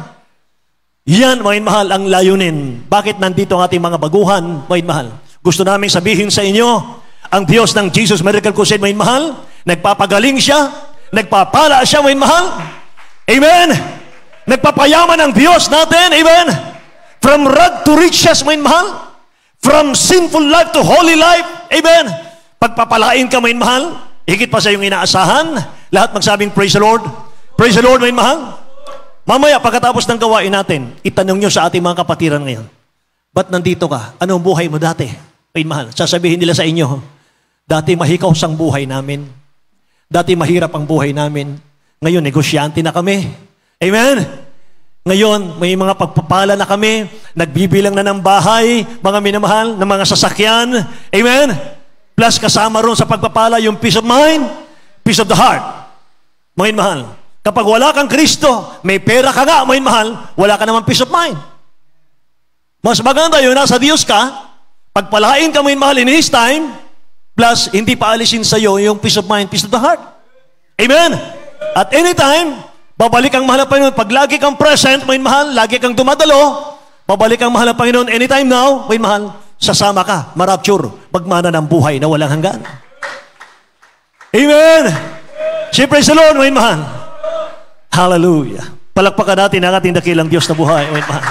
Yan, mga mahal, ang layunin. Bakit nandito ang ating mga baguhan, mga mahal? Gusto namin sabihin sa inyo, ang Diyos ng Jesus Miracle Crusade, mga mahal, nagpapagaling siya, nagpapala siya, mga mahal. Amen? Nagpapayaman ang Diyos natin, amen? From rag to riches, mga mahal. From sinful life to holy life, amen? Pagpapalain ka, mga mahal, higit pa sa iyong inaasahan, lahat magsabing, praise the Lord. Praise the Lord, mga mahal. Mamaya, pagkatapos ng gawain natin, itanong nyo sa ating mga kapatiran ngayon, ba't nandito ka? Anong buhay mo dati? Mga mahal, sasabihin nila sa inyo, dati mahikaw sang buhay namin. Dati mahirap ang buhay namin. Ngayon, negosyante na kami. Amen? Ngayon, may mga pagpapala na kami, nagbibilang na ng bahay, mga minamahal, ng mga sasakyan. Amen? Plus, kasama ron sa pagpapala yung peace of mind, peace of the heart. Mga minamahal, kapag wala kang Kristo, may pera ka nga, mga minamahal, wala ka naman peace of mind. Mas maganda yun, nasa Diyos ka, pagpalain ka, mga minamahal, in His time, plus, hindi pa alisin sa'yo yung peace of mind, peace of the heart. Amen? At anytime, babalik ang mahal na Panginoon. Pag lagi kang present, may mahal, lagi kang dumadalo, babalik ang mahal na Panginoon anytime now, may mahal, sasama ka, marapture, magmana ng buhay na walang hanggan. Amen! Si praise the Lord, may mahal. Hallelujah. Palakpakan natin ang ating dakilang Diyos na buhay, may mahal.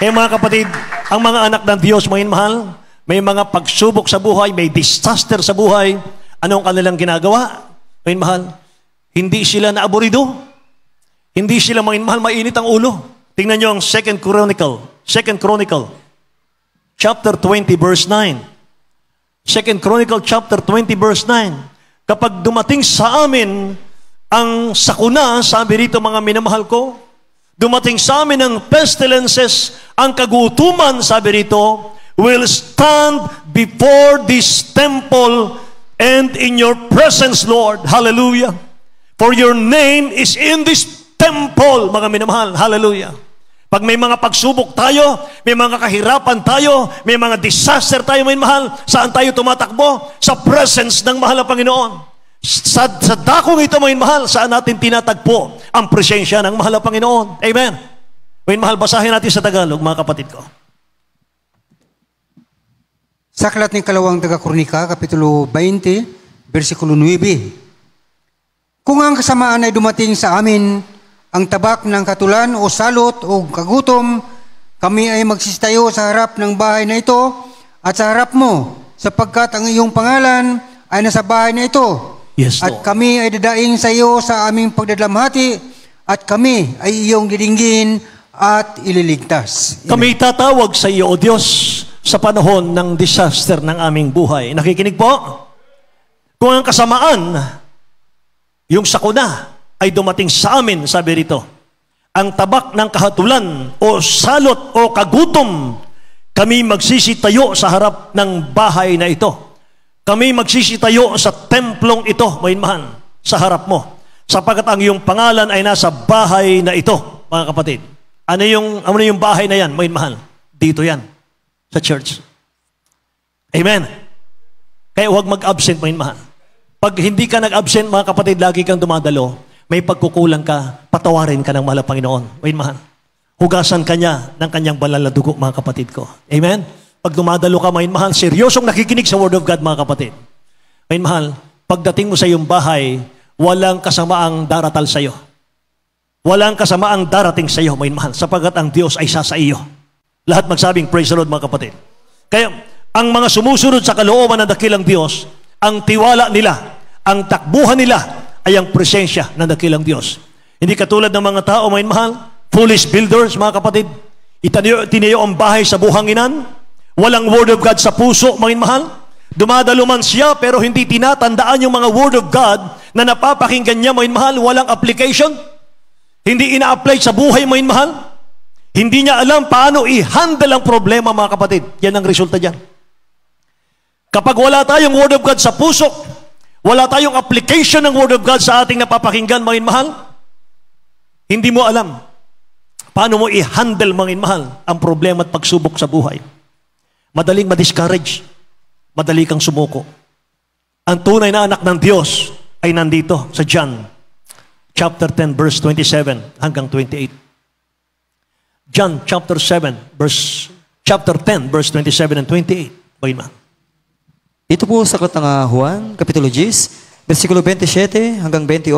Kaya mga kapatid, ang mga anak ng Diyos, may mahal, may mga pagsubok sa buhay, may disaster sa buhay, anong kanilang ginagawa? May mahal, hindi sila naaburido. Hindi sila mahal, mainit ang ulo. Tingnan nyo ang 2 Chronicle, chapter 20, verse 9. 2 Chronicle, chapter 20, verse 9. Kapag dumating sa amin ang sakuna, sabi rito mga minamahal ko, dumating sa amin ng pestilences, ang kagutuman, sabi rito, will stand before this temple and in your presence, Lord. Hallelujah. For your name is in this temple, mga minamahal. Hallelujah. Pag may mga pagsubok tayo, may mga kahirapan tayo, may mga disaster tayo, may mahal, saan tayo tumatakbo? Sa presence ng mahal na Panginoon. Sa dakong ito, may mahal, saan natin tinatagpo ang presensya ng mahal na Panginoon. Amen. May mahal, basahin natin sa Tagalog, mga kapatid ko. Sa aklat ng Kalawang Taga-Kronika, Kapitulo 20, versikulo 9. Kung ang kasamaan ay dumating sa amin, ang tabak ng katulan o salot o kagutom, kami ay magsisitayo sa harap ng bahay na ito at sa harap mo, sapagkat ang iyong pangalan ay nasa bahay na ito. Yes, at kami ay dadaing sa iyo sa aming pagdadlamhati at kami ay iyong didinggin at ililigtas. Kami tatawag sa iyo, O Diyos, sa panahon ng disaster ng aming buhay. Nakikinig po? Kung ang kasamaan, yung sakuna, ay dumating sa amin, sabi rito, ang tabak ng kahatulan o salot o kagutom, kami magsisitayo sa harap ng bahay na ito. Kami magsisitayo sa templong ito, mainmahan, sa harap mo. Sapagkat ang iyong pangalan ay nasa bahay na ito, mga kapatid. Ano yung bahay na yan, mainmahan? Dito yan, sa church. Amen. Kaya huwag mag-absent, mainmahan. Pag hindi ka nag-absent, mga kapatid, lagi kang dumadalo, may pagkukulang ka, patawarin ka ng mahal na Panginoon. Wait, mahal. Hugasan ka niya ng kanyang banal na dugo, mga kapatid ko. Amen? Pag dumadalo ka, mahal, seryosong nakikinig sa Word of God, mga kapatid. Mahal, pagdating mo sa iyong bahay, walang kasamaang daratal sa iyo. Walang kasamaang darating sa iyo, mahal, sapagkat ang Diyos ay sa iyo. Lahat magsabing, praise the Lord, mga kapatid. Kaya, ang mga sumusunod sa kalooban ng dakilang Diyos, ang tiwala nila, ang takbuhan nila, ay ang presensya ng dakilang Diyos. Hindi katulad ng mga tao, may mahal, foolish builders, mga kapatid. Tinayo ang bahay sa buhanginan. Walang Word of God sa puso, mga mahal. Dumadalo man siya, pero hindi tinatandaan yung mga Word of God na napapakinggan niya, mga mahal. Walang application. Hindi ina-apply sa buhay, mga mahal. Hindi niya alam paano i-handle ang problema, mga kapatid. Yan ang resulta dyan. Kapag wala tayong Word of God sa puso, wala tayong application ng Word of God sa ating napapakinggan, mga mahal, hindi mo alam paano mo i-handle, mga mahal, ang problema at pagsubok sa buhay. Madaling ma-discourage, madali kang sumuko. Ang tunay na anak ng Diyos ay nandito sa John chapter 10 verse 27 hanggang 28. John chapter 10 verse 27 and 28. Mga mahal. Ito po sa aklat ng Juan, Kapitulo 10, versikulo 27 hanggang 28.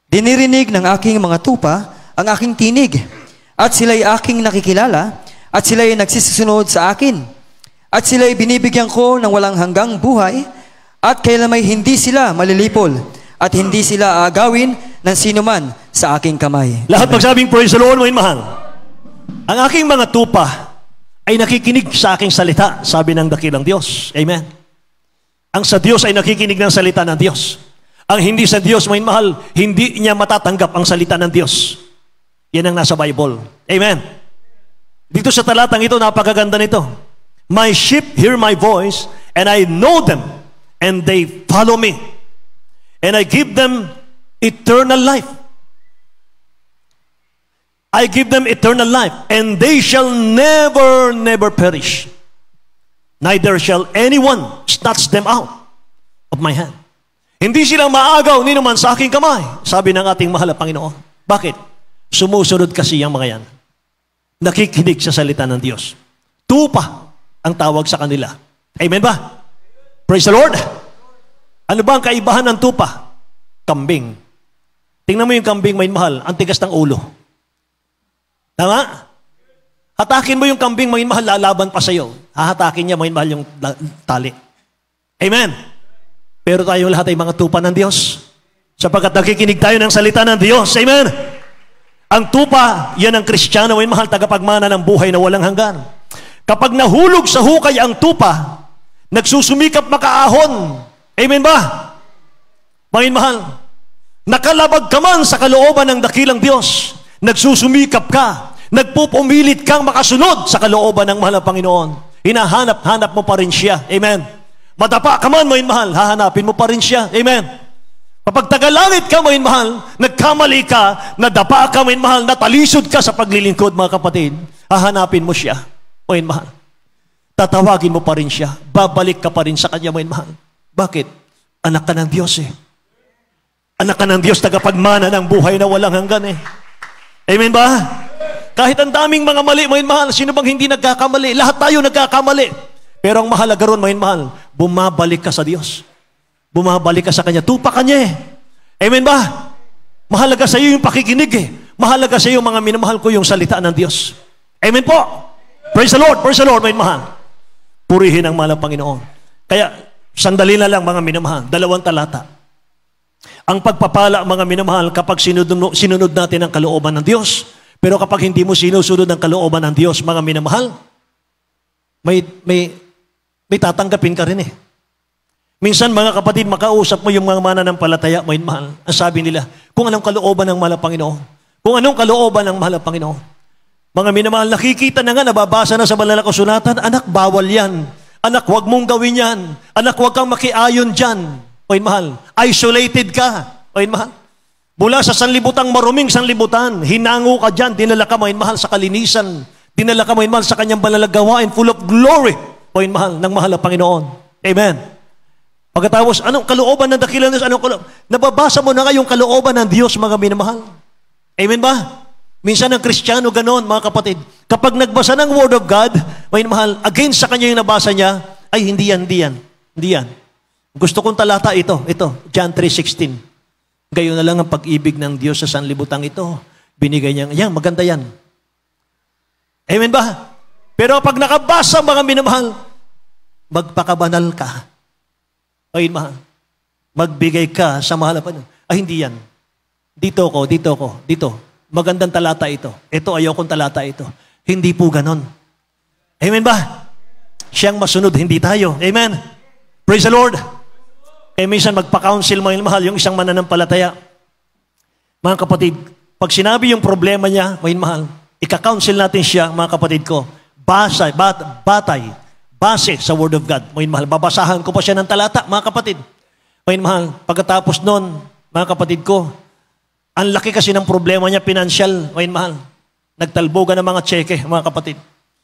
Dinirinig ng aking mga tupa ang aking tinig, at sila'y aking nakikilala, at sila'y nagsisisunod sa akin. At sila'y binibigyan ko ng walang hanggang buhay, at kailanmay hindi sila malilipol, at hindi sila aagawin ng sinuman sa aking kamay. Lahat magsabing praise the Lord, mga mahal. Ang aking mga tupa ay nakikinig sa aking salita, sabi ng dakilang Diyos. Amen. Ang sa Diyos ay nakikinig ng salita ng Diyos. Ang hindi sa Diyos, may mahal, hindi niya matatanggap ang salita ng Diyos. Yan ang nasa Bible. Amen. Dito sa talatang ito, napakaganda nito. My sheep hear my voice, and I know them, and they follow me. And I give them eternal life. I give them eternal life, and they shall never, never perish. Neither shall anyone snatch them out of my hand. Hindi sila maagaw ni naman sa aking kamay, sabi ng ating mahal na Panginoon. Bakit? Sumusunod kasi ang mga yan. Nakikinig sa salita ng Diyos. Tupa ang tawag sa kanila. Amen ba? Praise the Lord. Ano ba ang kaibahan ng tupa? Kambing. Tingnan mo yung kambing, may mahal, ang tigas ng ulo. Tama? Hatakin mo yung kambing, may mahal, lalaban pa sa'yo. Hahatakin niya, may mahal, yung tali. Amen. Pero tayo lahat ay mga tupa ng Diyos. Sapagkat nakikinig tayo ng salita ng Diyos. Amen. Ang tupa, yan ang Kristiyano, may mahal, tagapagmana ng buhay na walang hanggan. Kapag nahulog sa hukay ang tupa, nagsusumikap makaahon. Amen ba? Mga mahal, nakalabag ka man sa kalooban ng dakilang Diyos, Nagsusumikap ka. Nagpupumilit kang makasunod sa kalooban ng mahal na Panginoon. Hinahanap-hanap mo pa rin siya. Amen. Madapa ka man, mahal, hahanapin mo pa rin siya. Amen. Kapag tagalangit ka, mahal, nagkamali ka, nadapa ka, mahal, natalisod ka sa paglilingkod, mga kapatid, hahanapin mo siya, mahal. Tatawagin mo pa rin siya. Babalik ka pa rin sa kanya, mahal. Bakit? Anak ka ng Diyos eh. Anak ka ng Diyos, tagapagmana ng buhay na walang hanggan eh. Amen ba? Kahit ang daming mga mali, mahal, sino bang hindi nagkakamali? Lahat tayo nagkakamali. Pero ang mahalaga ron, mahal, bumabalik ka sa Diyos. Bumabalik ka sa Kanya. Tupa ka niya eh. Amen ba? Mahalaga sa iyo yung pakikinig eh. Mahalaga sa iyo, mga minamahal ko, yung salita ng Diyos. Amen po. Praise the Lord, mahal. Purihin ang mahal ng Panginoon. Kaya, sandali na lang, mga minamahal, 2 talata. Ang pagpapala, mga minamahal, kapag sinunod natin ang kalooban ng Diyos. Pero kapag hindi mo sinusunod ang kalooban ng Diyos, mga minamahal, may tatanggapin ka rin eh. Minsan, mga kapatid, makausap mo yung mga mananampalataya, mahal. Ang sabi nila, kung anong kalooban ng mahal ng Panginoon. Kung anong kalooban ng mahal ng Panginoon. Mga minamahal, nakikita na nga, nababasa na sa banal na kasulatan, anak, bawal yan. Anak, huwag mong gawin yan. Anak, huwag kang makiayon dyan. Mahal, isolated ka. Mahal. Mula sa sanlibutang maruming sanlibutan, hinango ka dyan, dinala ka, mahal, sa kalinisan. Dinala ka, mahal, sa kanyang banalagawain, full of glory, mahal, ng mahal na Panginoon. Amen. Pagkatapos, anong kalooban ng dakilang Diyos? Nababasa mo na nga yung kalooban ng Diyos, mga minamahal. Amen ba? Minsan ang Kristiyano ganon, mga kapatid. Kapag nagbasa ng Word of God, mahal, against sa kanya yung nabasa niya, ay hindi yan. Gusto kong talata ito, John 3:16. Gayon na lang ang pag-ibig ng Diyos sa sanlibutang ito. Binigay niya, yan, maganda yan. Amen ba? Pero pag nakabasa, mga minamahal, magpakabanal ka. Ay, mahal. Magbigay ka sa mahal pa. Ay, hindi yan. Dito. Magandang talata ito. Ito, ayaw kong talata ito. Hindi po ganon. Amen ba? Siyang masunod, hindi tayo. Amen. Praise the Lord. Kaya minsan magpa-counsel mo yung mahal, yung isang mananampalataya. Mga kapatid, pag sinabi yung problema niya, mahal, ika-counsel natin siya, mga kapatid ko, base sa Word of God. Mahal, babasahan ko pa siya ng talata, mga kapatid. Mahal, pagkatapos nun, mga kapatid ko, ang laki kasi ng problema niya, financial, mahal. Nagtalbogan ng mga tseke, mga kapatid.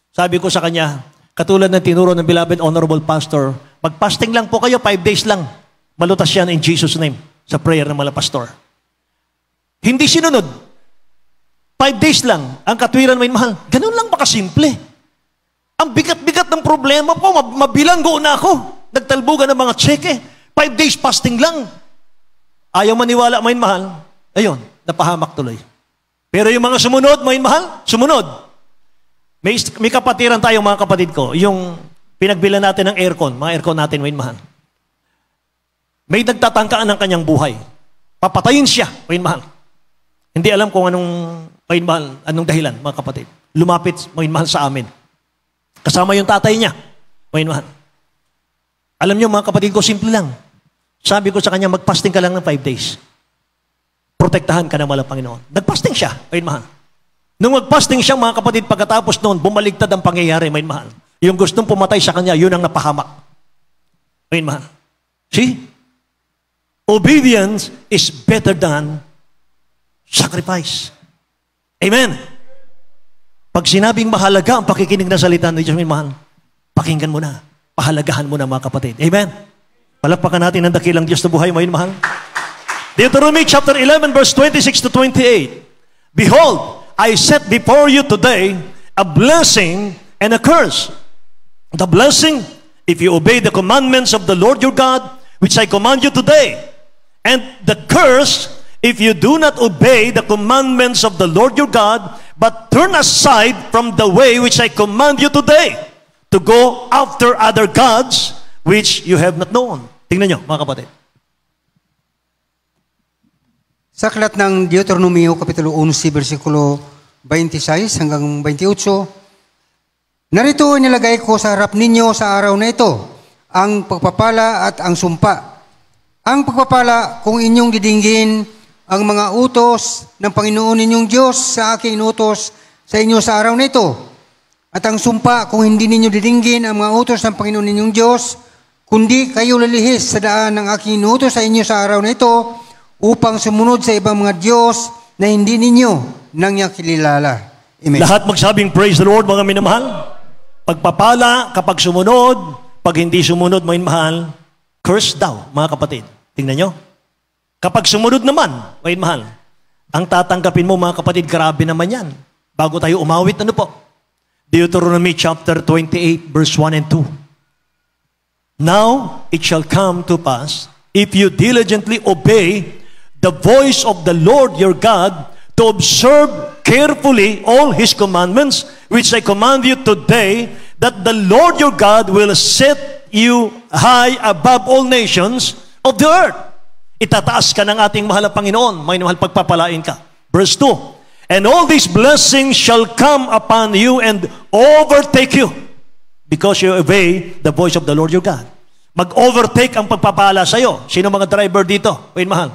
Sabi ko sa kanya, katulad ng tinuro ng beloved honorable pastor, mag-fasting lang po kayo, 5 days lang. Malutas yan in Jesus' name sa prayer ng mga pastor. Hindi sinunod. 5 days lang ang katwiran, mahal. Ganun lang baka simple. Ang bigat-bigat ng problema po, mabilanggo na ako. Nagtalbugan ng mga tseke. 5 days fasting lang. Ayaw maniwala, mahal. Ayun, napahamak tuloy. Pero yung mga sumunod, mahal, sumunod. May kapatiran tayo, mga kapatid ko, yung pinagbilan natin ng aircon, mga aircon natin, mahal. May nagtatangkaan ng kanyang buhay. Papatayin siya, mahal. Hindi alam kung anong dahilan, mga kapatid. Lumapit, mahal, sa amin. Kasama yung tatay niya, mahal. Alam niyo, mga kapatid ko, simple lang. Sabi ko sa kanya, mag-fasting ka lang ng 5 days. Protektahan ka ng mahal Panginoon. Nag-fasting siya, mahal. Nung mag-fasting siya, mga kapatid, pagkatapos noon, bumaligtad ang pangyayari, mahal. Yung gustong pumatay sa kanya, yun ang napahamak. Mahal. See? Obedience is better than sacrifice. Amen. Pag sinabing mahalaga ang pakikinig na salita ng Diyos, mahal, pakinggan mo na. Pahalagahan mo na, mga kapatid. Amen. Palakpakan natin ang dakilang Diyos na buhay, mahal. Deuteronomy chapter 11, verse 26 to 28. Behold, I set before you today a blessing and a curse. The blessing, if you obey the commandments of the Lord your God, which I command you today. And the curse, if you do not obey the commandments of the Lord your God, but turn aside from the way which I command you today, to go after other gods, which you have not known. Tingnan nyo, mga kapatid. Sa aklat ng Deuteronomio, Kapitulo 11, versikulo 26 hanggang 28, narito nilagay ko sa harap ninyo sa araw na ito, ang pagpapala at ang sumpa. Ang pagpapala kung inyong didinggin ang mga utos ng Panginoon ninyong Diyos sa aking inutos sa inyo sa araw na ito. At ang sumpa, kung hindi ninyo didinggin ang mga utos ng Panginoon ninyong Diyos, kundi kayo lalihis sa daan ng aking inutos sa inyo sa araw na ito, upang sumunod sa ibang mga Diyos na hindi ninyo nang niya kilala. Amen. Lahat magsabing praise the Lord, mga minamahal. Pagpapala kapag sumunod, pag hindi sumunod, mga minamahal, curse daw, mga kapatid. Tingnan nyo. Kapag sumunod naman, mga minamahal, ang tatanggapin mo, mga kapatid, grabe naman yan. Bago tayo umawit, ano po? Deuteronomy chapter 28, verse 1 and 2. Now it shall come to pass, if you diligently obey the voice of the Lord your God, to observe carefully all His commandments, which I command you today, that the Lord your God will set you high above all nations of the earth. Itataas ka ng ating mahal na Panginoon, may mahal pagpapalain ka. Verse 2, and all these blessings shall come upon you and overtake you, because you obey the voice of the Lord your God. Mag-overtake ang pagpapala sa iyo. Sino mga driver dito? Wait, mahal.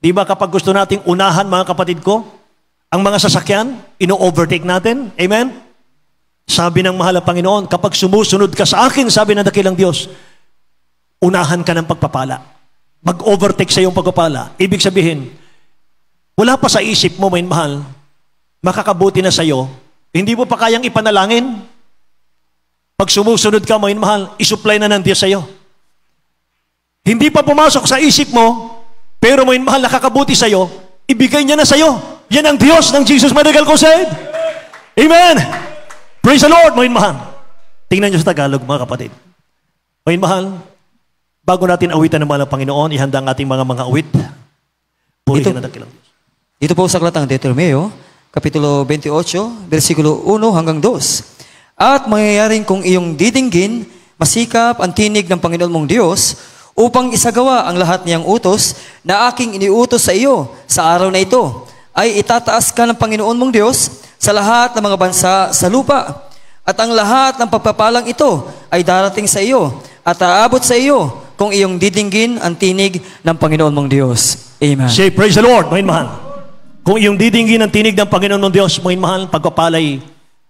Di ba kapag gusto nating unahan, mga kapatid ko, ang mga sasakyan, ino-overtake natin? Amen? Sabi ng mahal na Panginoon, kapag sumusunod ka sa akin, sabi ng dakilang Diyos, unahan ka ng pagpapala. Mag-overtake sa iyong pagpapala. Ibig sabihin, wala pa sa isip mo, may mahal, makakabuti na sa iyo, hindi mo pa kayang ipanalangin. Pag sumusunod ka, may mahal, isupply na ng Diyos sa iyo. Hindi pa pumasok sa isip mo, pero may mahal nakakabuti sa iyo, ibigay niya na sa iyo. Yan ang Diyos ng Jesus Medical Crusade. Amen! Praise the Lord, may mahal. Tingnan niyo sa Tagalog, mga kapatid. May mahal, bago natin awitan ng mahal ng Panginoon, ihanda ang ating mga awit. Purihin na dakilang Diyos. Ito po sa aklatang Deuteronomio, Kapitulo 28, versikulo 1 hanggang 2. At mangyayaring kung iyong didinggin, masikap ang tinig ng Panginoon mong Diyos, upang isagawa ang lahat niyang utos na aking iniutos sa iyo sa araw na ito, ay itataas ka ng Panginoon mong Diyos sa lahat ng mga bansa sa lupa. At ang lahat ng pagpapalang ito ay darating sa iyo at aabot sa iyo kung iyong didinggin ang tinig ng Panginoon mong Diyos. Amen. Say, praise the Lord, mga mahal. Kung iyong didinggin ang tinig ng Panginoon mong Diyos, mga mahal, pagpapalay,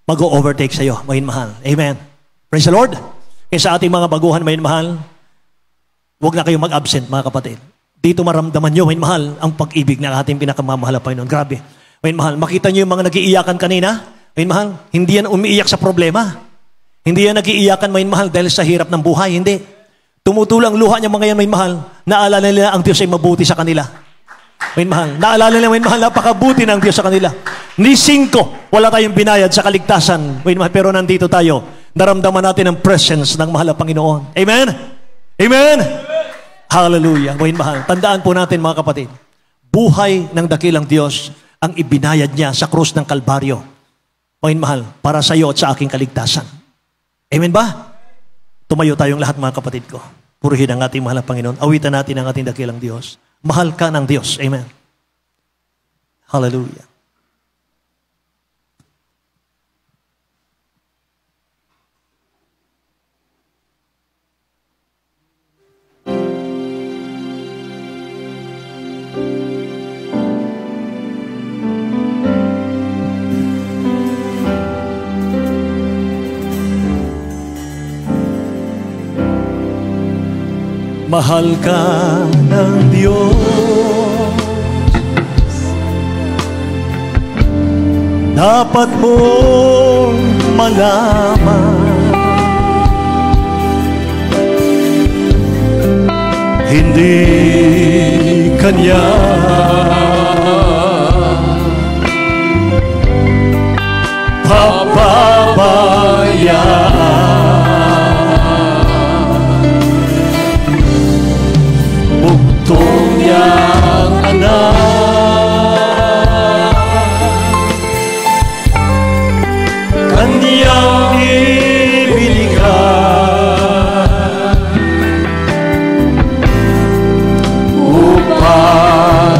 mag-overtake sa iyo, mga mahal. Amen. Praise the Lord. Kaya sa ating mga baguhan, mga mahal, huwag na kayong mag-absent, mga kapatid. Dito maramdaman nyo, mga mahal, ang pag-ibig ng ating pinakamamahal na Panginoon. Grabe. Mga mahal, makita nyo yung mga nag-iiyakan kanina? Mga mahal, hindi yan umiiyak sa problema. Hindi yan nag-iiyakan, mga mahal, dahil sa hirap ng buhay. Hindi. Tumutulang luha niya mga yan, mga mahal. Naalala nila ang Diyos ay mabuti sa kanila. Mga mahal, naalala nila, mga mahal, napakabuti ng Diyos sa kanila. Ni 5, wala tayong binayad sa kaligtasan. Mga mahal, pero nandito tayo. Naramdaman natin ang presence ng mahal na Panginoon. Amen? Amen? Hallelujah. Mga mahal, tandaan po natin, mga kapatid, buhay ng dakilang Diyos ang ibinayad niya sa krus ng Kalbaryo. Mga mahal, para sa iyo at sa aking kaligtasan. Amen ba? Tumayo tayong lahat, mga kapatid ko. Purihin ang ating mahal na Panginoon. Awitan natin ang ating dakilang Diyos. Mahal ka ng Diyos. Amen. Hallelujah. Mahal ka ng Diyos, dapat mong malaman, hindi Kanya papabayaan. Bugtong niyang anak, Kanyang ibinigay upang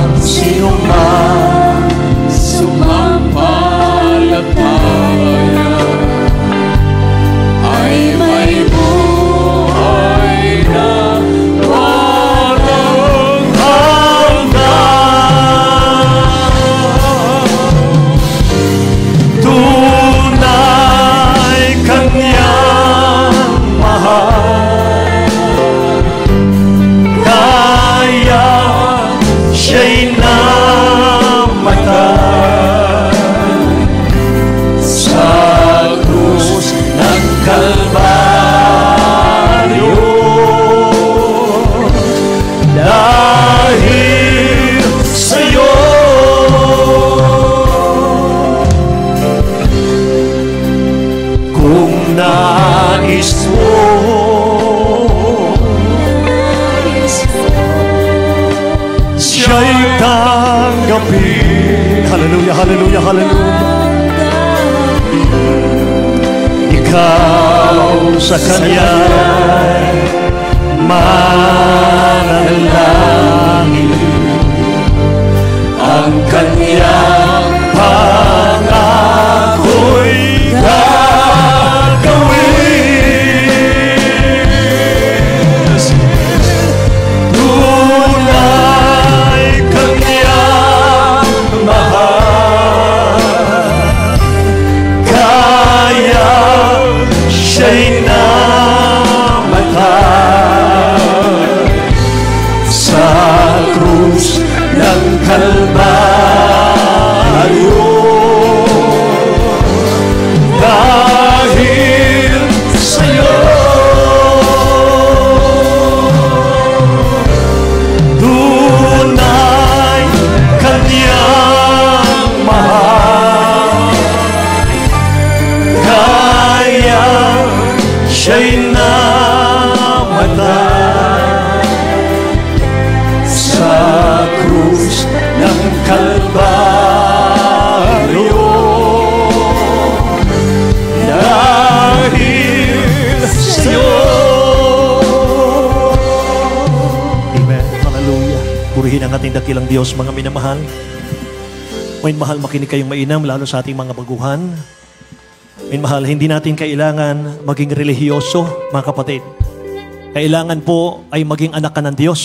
Kalbaryo. Dahil sa'yo, kung nais mo, siya'y tanggapin. Hallelujah, hallelujah, hallelujah. Ikaw sa Kanya'y mananalangin, ang Kanyang pangako'y gagawin. Tunay Kanyang mahal, kaya siya'y namatay sa krus ng Kalbaryo. Dahil sa'yo, tunay Kanyang mahal, kaya siya'y namatay sa krus ng Kalbaryo. Dahil sa'yo. Amen. Hallelujah. Purihin ang ating dakilang Diyos, mga minamahal. May mahal, makinig kayong mainam, lalo sa ating mga baguhan. May mahal, hindi natin kailangan maging relihiyoso, mga kapatid. Kailangan po ay maging anak ka ng Diyos.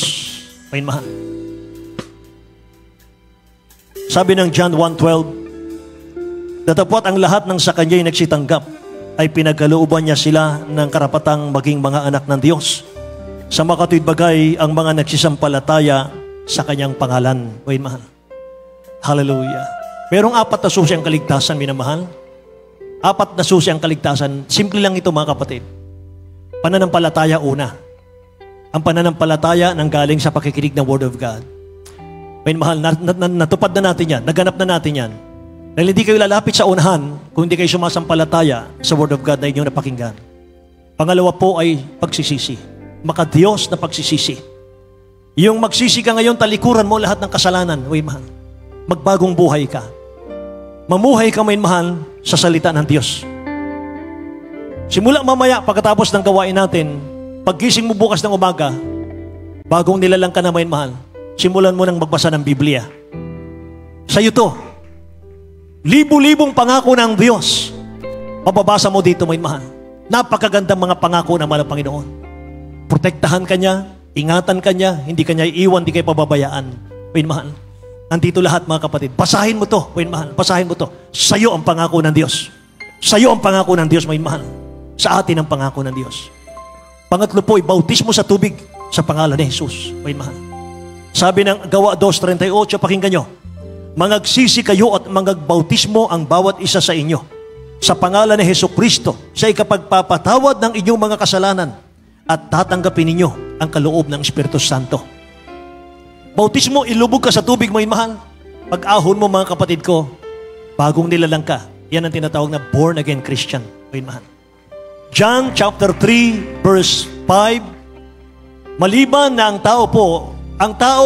May mahal. Sabi ng John 1:12, datapwat ang lahat ng sa Kanya'y nagsitanggap ay pinagkalooban niya sila ng karapatang maging mga anak ng Diyos. Sa makatuwid bagay ang mga nagsisampalataya sa Kanyang pangalan. May mahal. Hallelujah. Merong 4 na susi ang kaligtasan, minamahal. 4 na susi ang kaligtasan. Simple lang ito, mga kapatid. Pananampalataya una. Ang pananampalataya nang galing sa pakikinig ng Word of God. May mahal, natupad na natin yan. Naganap na natin yan. Dahil hindi kayo lalapit sa unahan kung hindi kayo sumasampalataya sa Word of God na inyong napakinggan. Pangalawa po ay pagsisisi. Maka-Diyos na pagsisisi. Yung magsisi ka ngayon, talikuran mo lahat ng kasalanan. May mahal. Magbagong buhay ka. Mamuhay ka, may mahal, sa salita ng Diyos. Simula mamaya, pagkatapos ng gawain natin, paggising mo bukas ng umaga, bagong nilalang ka na, may mahal, simulan mo nang magbasa ng Biblia. Sa'yo to. Libu-libong pangako ng Diyos. Mababasa mo dito, may mahal. Napakagandang mga pangako ng mahal Panginoon. Protektahan ka niya, ingatan ka niya, hindi ka niya iiwan, hindi kayo pababayaan. May mahal. Nandito lahat, mga kapatid. Basahin mo to, may mahal. Basahin mo to. Sa'yo ang pangako ng Diyos. Sa'yo ang pangako ng Diyos, may mahal. Sa atin ang pangako ng Diyos. Pangatlo po, ibautismo sa tubig sa pangalan ni Jesus, may mahal. Sabi ng Gawa 2:38, pakinggan nyo. Mangagsisi kayo at mangagbautismo ang bawat isa sa inyo sa pangalan ni Jesucristo sa ikapagpapatawad ng inyong mga kasalanan at tatanggapin ninyo ang kaloob ng Espiritu Santo. Bautismo, ilubog ka sa tubig, may mahal. Pag-ahon mo, mga kapatid ko, bagong nilalang ka. Yan ang tinatawag na born again Christian, may mahal. John chapter 3 verse 5, maliban na ang tao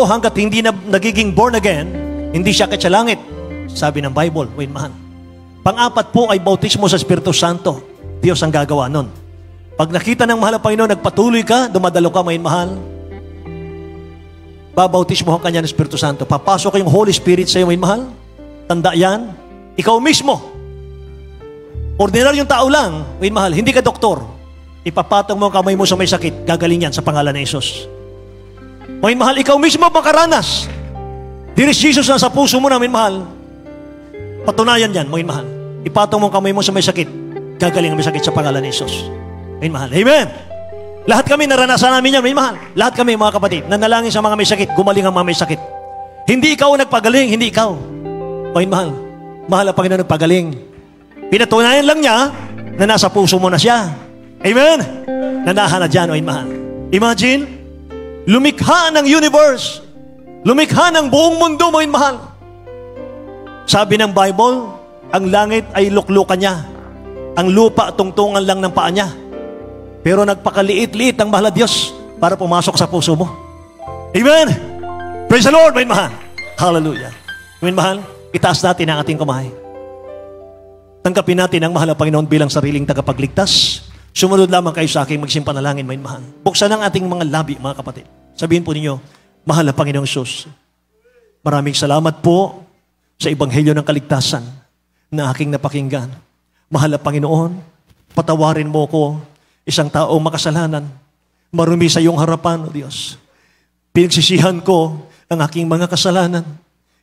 hanggat hindi na nagiging born again, hindi siya sa langit. Sabi ng Bible, may mahal. Pang-apat po ay bautismo sa Espiritu Santo. Diyos ang gagawa nun. Pag nakita ng mahal na Panginoon, nagpatuloy ka, dumadalo ka, may mahal, babautismohan ka niya ng Espiritu Santo. Papasok yung Holy Spirit sa iyo, may mahal. Tanda yan. Ikaw mismo. Ordinaryong tao lang, may mahal. Hindi ka doktor. Ipapatong mo ang kamay mo sa may sakit. Gagaling yan sa pangalan ng Jesus. May mahal, ikaw mismo makaranas. There is Jesus na sa puso mo na, may mahal. Patunayan yan, may mahal. Ipatong mo ang kamay mo sa may sakit. Gagaling ang may sakit sa pangalan ng Jesus. May mahal. Amen. Lahat kami naranasan namin yan, may mahal. Lahat kami, mga kapatid, nanalangin sa mga may sakit, gumaling ang mga may sakit. Hindi ikaw nagpagaling, hindi ikaw. May mahal. Mahal ang Panginoon nagpagaling. Pinatunayan lang niya na nasa puso mo na siya. Amen? Nanahan na dyan, mga mahal. Imagine, lumikha ng universe, lumikha ng buong mundo, mga mahal. Sabi ng Bible, ang langit ay luklukan niya. Ang lupa, tungtungan lang ng paa niya. Pero nagpakaliit-liit ang mahal na Diyos para pumasok sa puso mo. Amen? Praise the Lord, mga mahal. Hallelujah. Mga mahal, itaas natin ang ating kamay. Tanggapin natin ang mahal na Panginoon bilang sariling tagapagligtas. Sumunod lamang kayo sa aking magsimpanalangin, mga mahal. Buksan ang ating mga labi, mga kapatid. Sabihin po ninyo, mahal na Panginoong Sus, maraming salamat po sa Ebanghelyo ng Kaligtasan na aking napakinggan. Mahal na Panginoon, patawarin mo ko, isang taong makasalanan, marumi sa iyong harapan, O Diyos. Pinagsisihan ko ang aking mga kasalanan.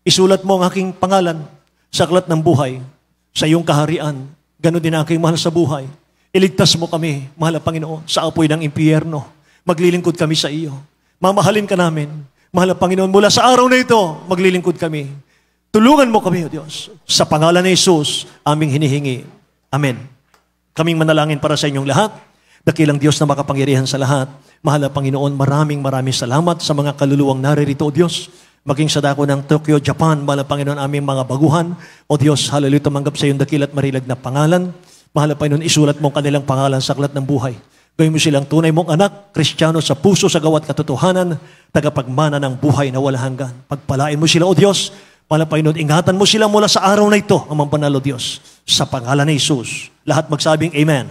Isulat mo ang aking pangalan sa aklat ng buhay, sa iyong kaharian. Ganon din aking mahal sa buhay. Iligtas mo kami, mahal na Panginoon, sa apoy ng impyerno. Maglilingkod kami sa iyo. Mamahalin ka namin. Mahal na Panginoon, mula sa araw na ito, maglilingkod kami. Tulungan mo kami, O Diyos. Sa pangalan ni Jesus, aming hinihingi. Amen. Kaming manalangin para sa inyong lahat. Dakilang Diyos na makapangyarihan sa lahat. Mahal na Panginoon, maraming salamat sa mga kaluluwang naririto, O Diyos. Maging sa dako ng Tokyo, Japan, mahal na Panginoon, aming mga baguhan. O Diyos, hallelujah, tumanggap sa iyong dakilat marilag na pangalan. Mahal na Panginoon, isulat mo ang kanilang pangalan sa aklat ng buhay. Gawin mo silang tunay mong anak, Kristiyano sa puso, sa gawat katotohanan, tagapagmana ng buhay na walang hanggan. Pagpalain mo sila, O Diyos. Mahal na Panginoon, ingatan mo sila mula sa araw na ito, ang Panalo Diyos. Sa pangalan ni Jesus. Lahat magsabing Amen.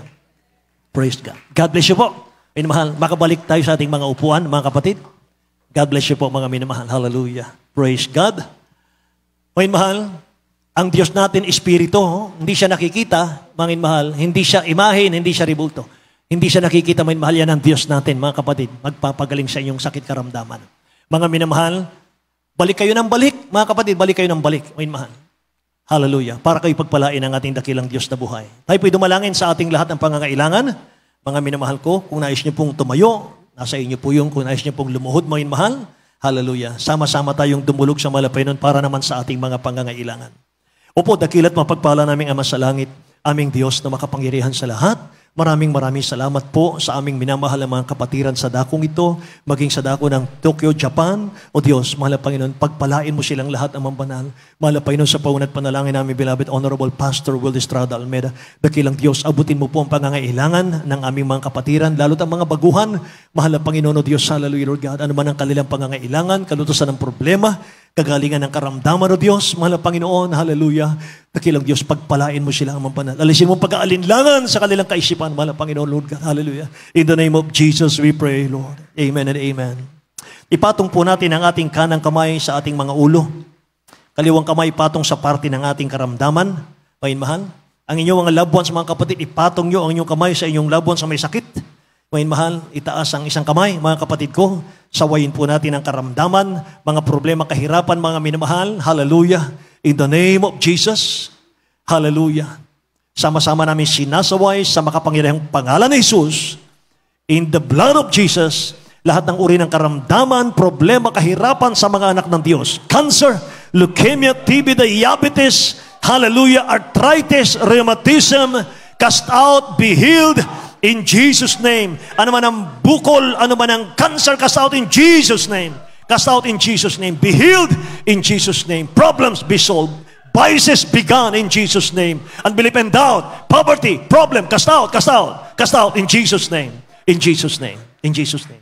Praise God. God bless you po. Minamahal, makabalik tayo sa ating mga upuan, mga kapatid. God bless you po, mga minamahal. Hallelujah. Praise God. Minamahal, ang Diyos natin, Espiritu, hindi siya nakikita, mga minamahal, hindi siya imahin, hindi siya ribulto. Hindi siya nakikita, minamahal, yan ang Diyos natin, mga kapatid. Magpapagaling sa inyong sakit karamdaman. Mga minamahal, balik kayo ng balik, mga kapatid, balik kayo ng balik, minamahal. Hallelujah. Para kayo pagpalain ang ating dakilang Diyos na buhay. Tayo po'y dumalangin sa ating lahat ng pangangailangan. Mga minamahal ko, kung nais niyo pong tumayo, nasa inyo po yung kung nais niyo pong lumuhod, mga minamahal. Hallelujah. Sama-sama tayong dumulog sa malapay nun para naman sa ating mga pangangailangan. Opo, dakilat mapagpala naming Ama sa langit, aming Diyos na makapangyarihan sa lahat. Maraming salamat po sa aming minamahal na mga kapatiran sa dakong ito, maging sa dako ng Tokyo, Japan. O Diyos, mahal na Panginoon, pagpalain mo silang lahat, Amang Banal. Mahal na Panginoon, sa paunat panalangin namin, beloved Honorable Pastor Will Estrada Almeida, dakilang Diyos, abutin mo po ang pangangailangan ng aming mga kapatiran, lalo't ang mga baguhan. Mahal na Panginoon, O Diyos, hallelujah, Lord God, ano man ang kanilang pangangailangan, kalutusan ng problema, kagalingan ng karamdaman, O Diyos, mahal na Panginoon, hallelujah, dakilang Diyos, pagpalain mo sila, Amang Banal. Alisin mo pag-aalinlangan sa kanilang kaisipan, mahal na Panginoon, Lord God, hallelujah. In the name of Jesus, we pray, Lord. Amen and amen. Ipatong po natin ang ating kanang kamay sa ating mga ulo. Kaliwang kamay patong sa parte ng ating karamdaman. Mayin mahal. Ang inyong mga loved ones, mga kapatid, ipatong nyo ang inyong kamay sa inyong loved ones sa may sakit. Mayin mahal, itaas ang isang kamay, mga kapatid ko. Sawayin po natin ang karamdaman, mga problema, kahirapan, mga minamahal. Hallelujah. In the name of Jesus. Hallelujah. Sama-sama namin sinasaway sa makapangyarihang pangalan ni Jesus. In the blood of Jesus, lahat ng uri ng karamdaman, problema, kahirapan sa mga anak ng Diyos. Cancer, leukemia, TB, diabetes, hallelujah, arthritis, rheumatism, cast out, be healed in Jesus' name. Ano man ang bukol, ano man ang cancer, cast out in Jesus' name. Cast out in Jesus' name. Be healed in Jesus' name. Problems be solved. Vices be gone in Jesus' name. Unbelief and doubt, poverty, problem, cast out, cast out, cast out in Jesus' name. In Jesus' name. In Jesus' name.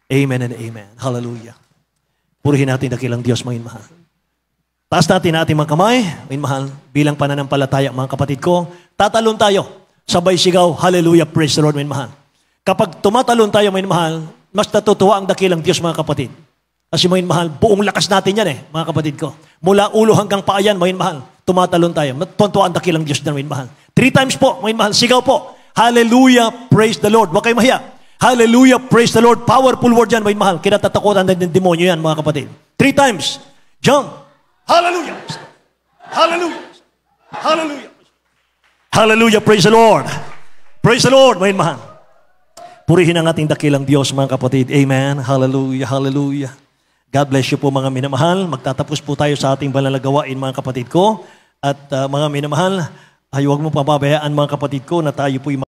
Amen and amen. Hallelujah. Purihin natin dakilang Diyos, mga mahal. Taas natin ang ating mga kamay, mga mahal, bilang pananampalataya, mga kapatid ko. Tatalon tayo. Sabay sigaw, hallelujah, praise the Lord, mga mahal. Kapag tumatalon tayo, mga mahal, mas natutuwa ang dakilang Diyos, mga kapatid. Kasi mga mahal, buong lakas natin yan mga kapatid ko. Mula ulo hanggang paa yan, mga mahal, tumatalon tayo. Tuntua ang dakilang Diyos na, mga mahal. 3 times po, mga mahal, sigaw po. Hallelujah, praise the Lord. Huwag kayo mahiya. Hallelujah, praise the Lord. Powerful word yan, mga mahal. Kinatatakutan ng demonyo yan, mga kapatid. 3 times. Jump. Hallelujah. Hallelujah. Hallelujah. Hallelujah, praise the Lord. Praise the Lord, mga mahal. Purihin ang ating dakilang Diyos, mga kapatid. Amen. Hallelujah, hallelujah. God bless you po, mga minamahal. Magtatapos po tayo sa ating banal na gawain, mga kapatid ko. At mga minamahal, ay huwag mo pababayaan mga kapatid ko na tayo po'y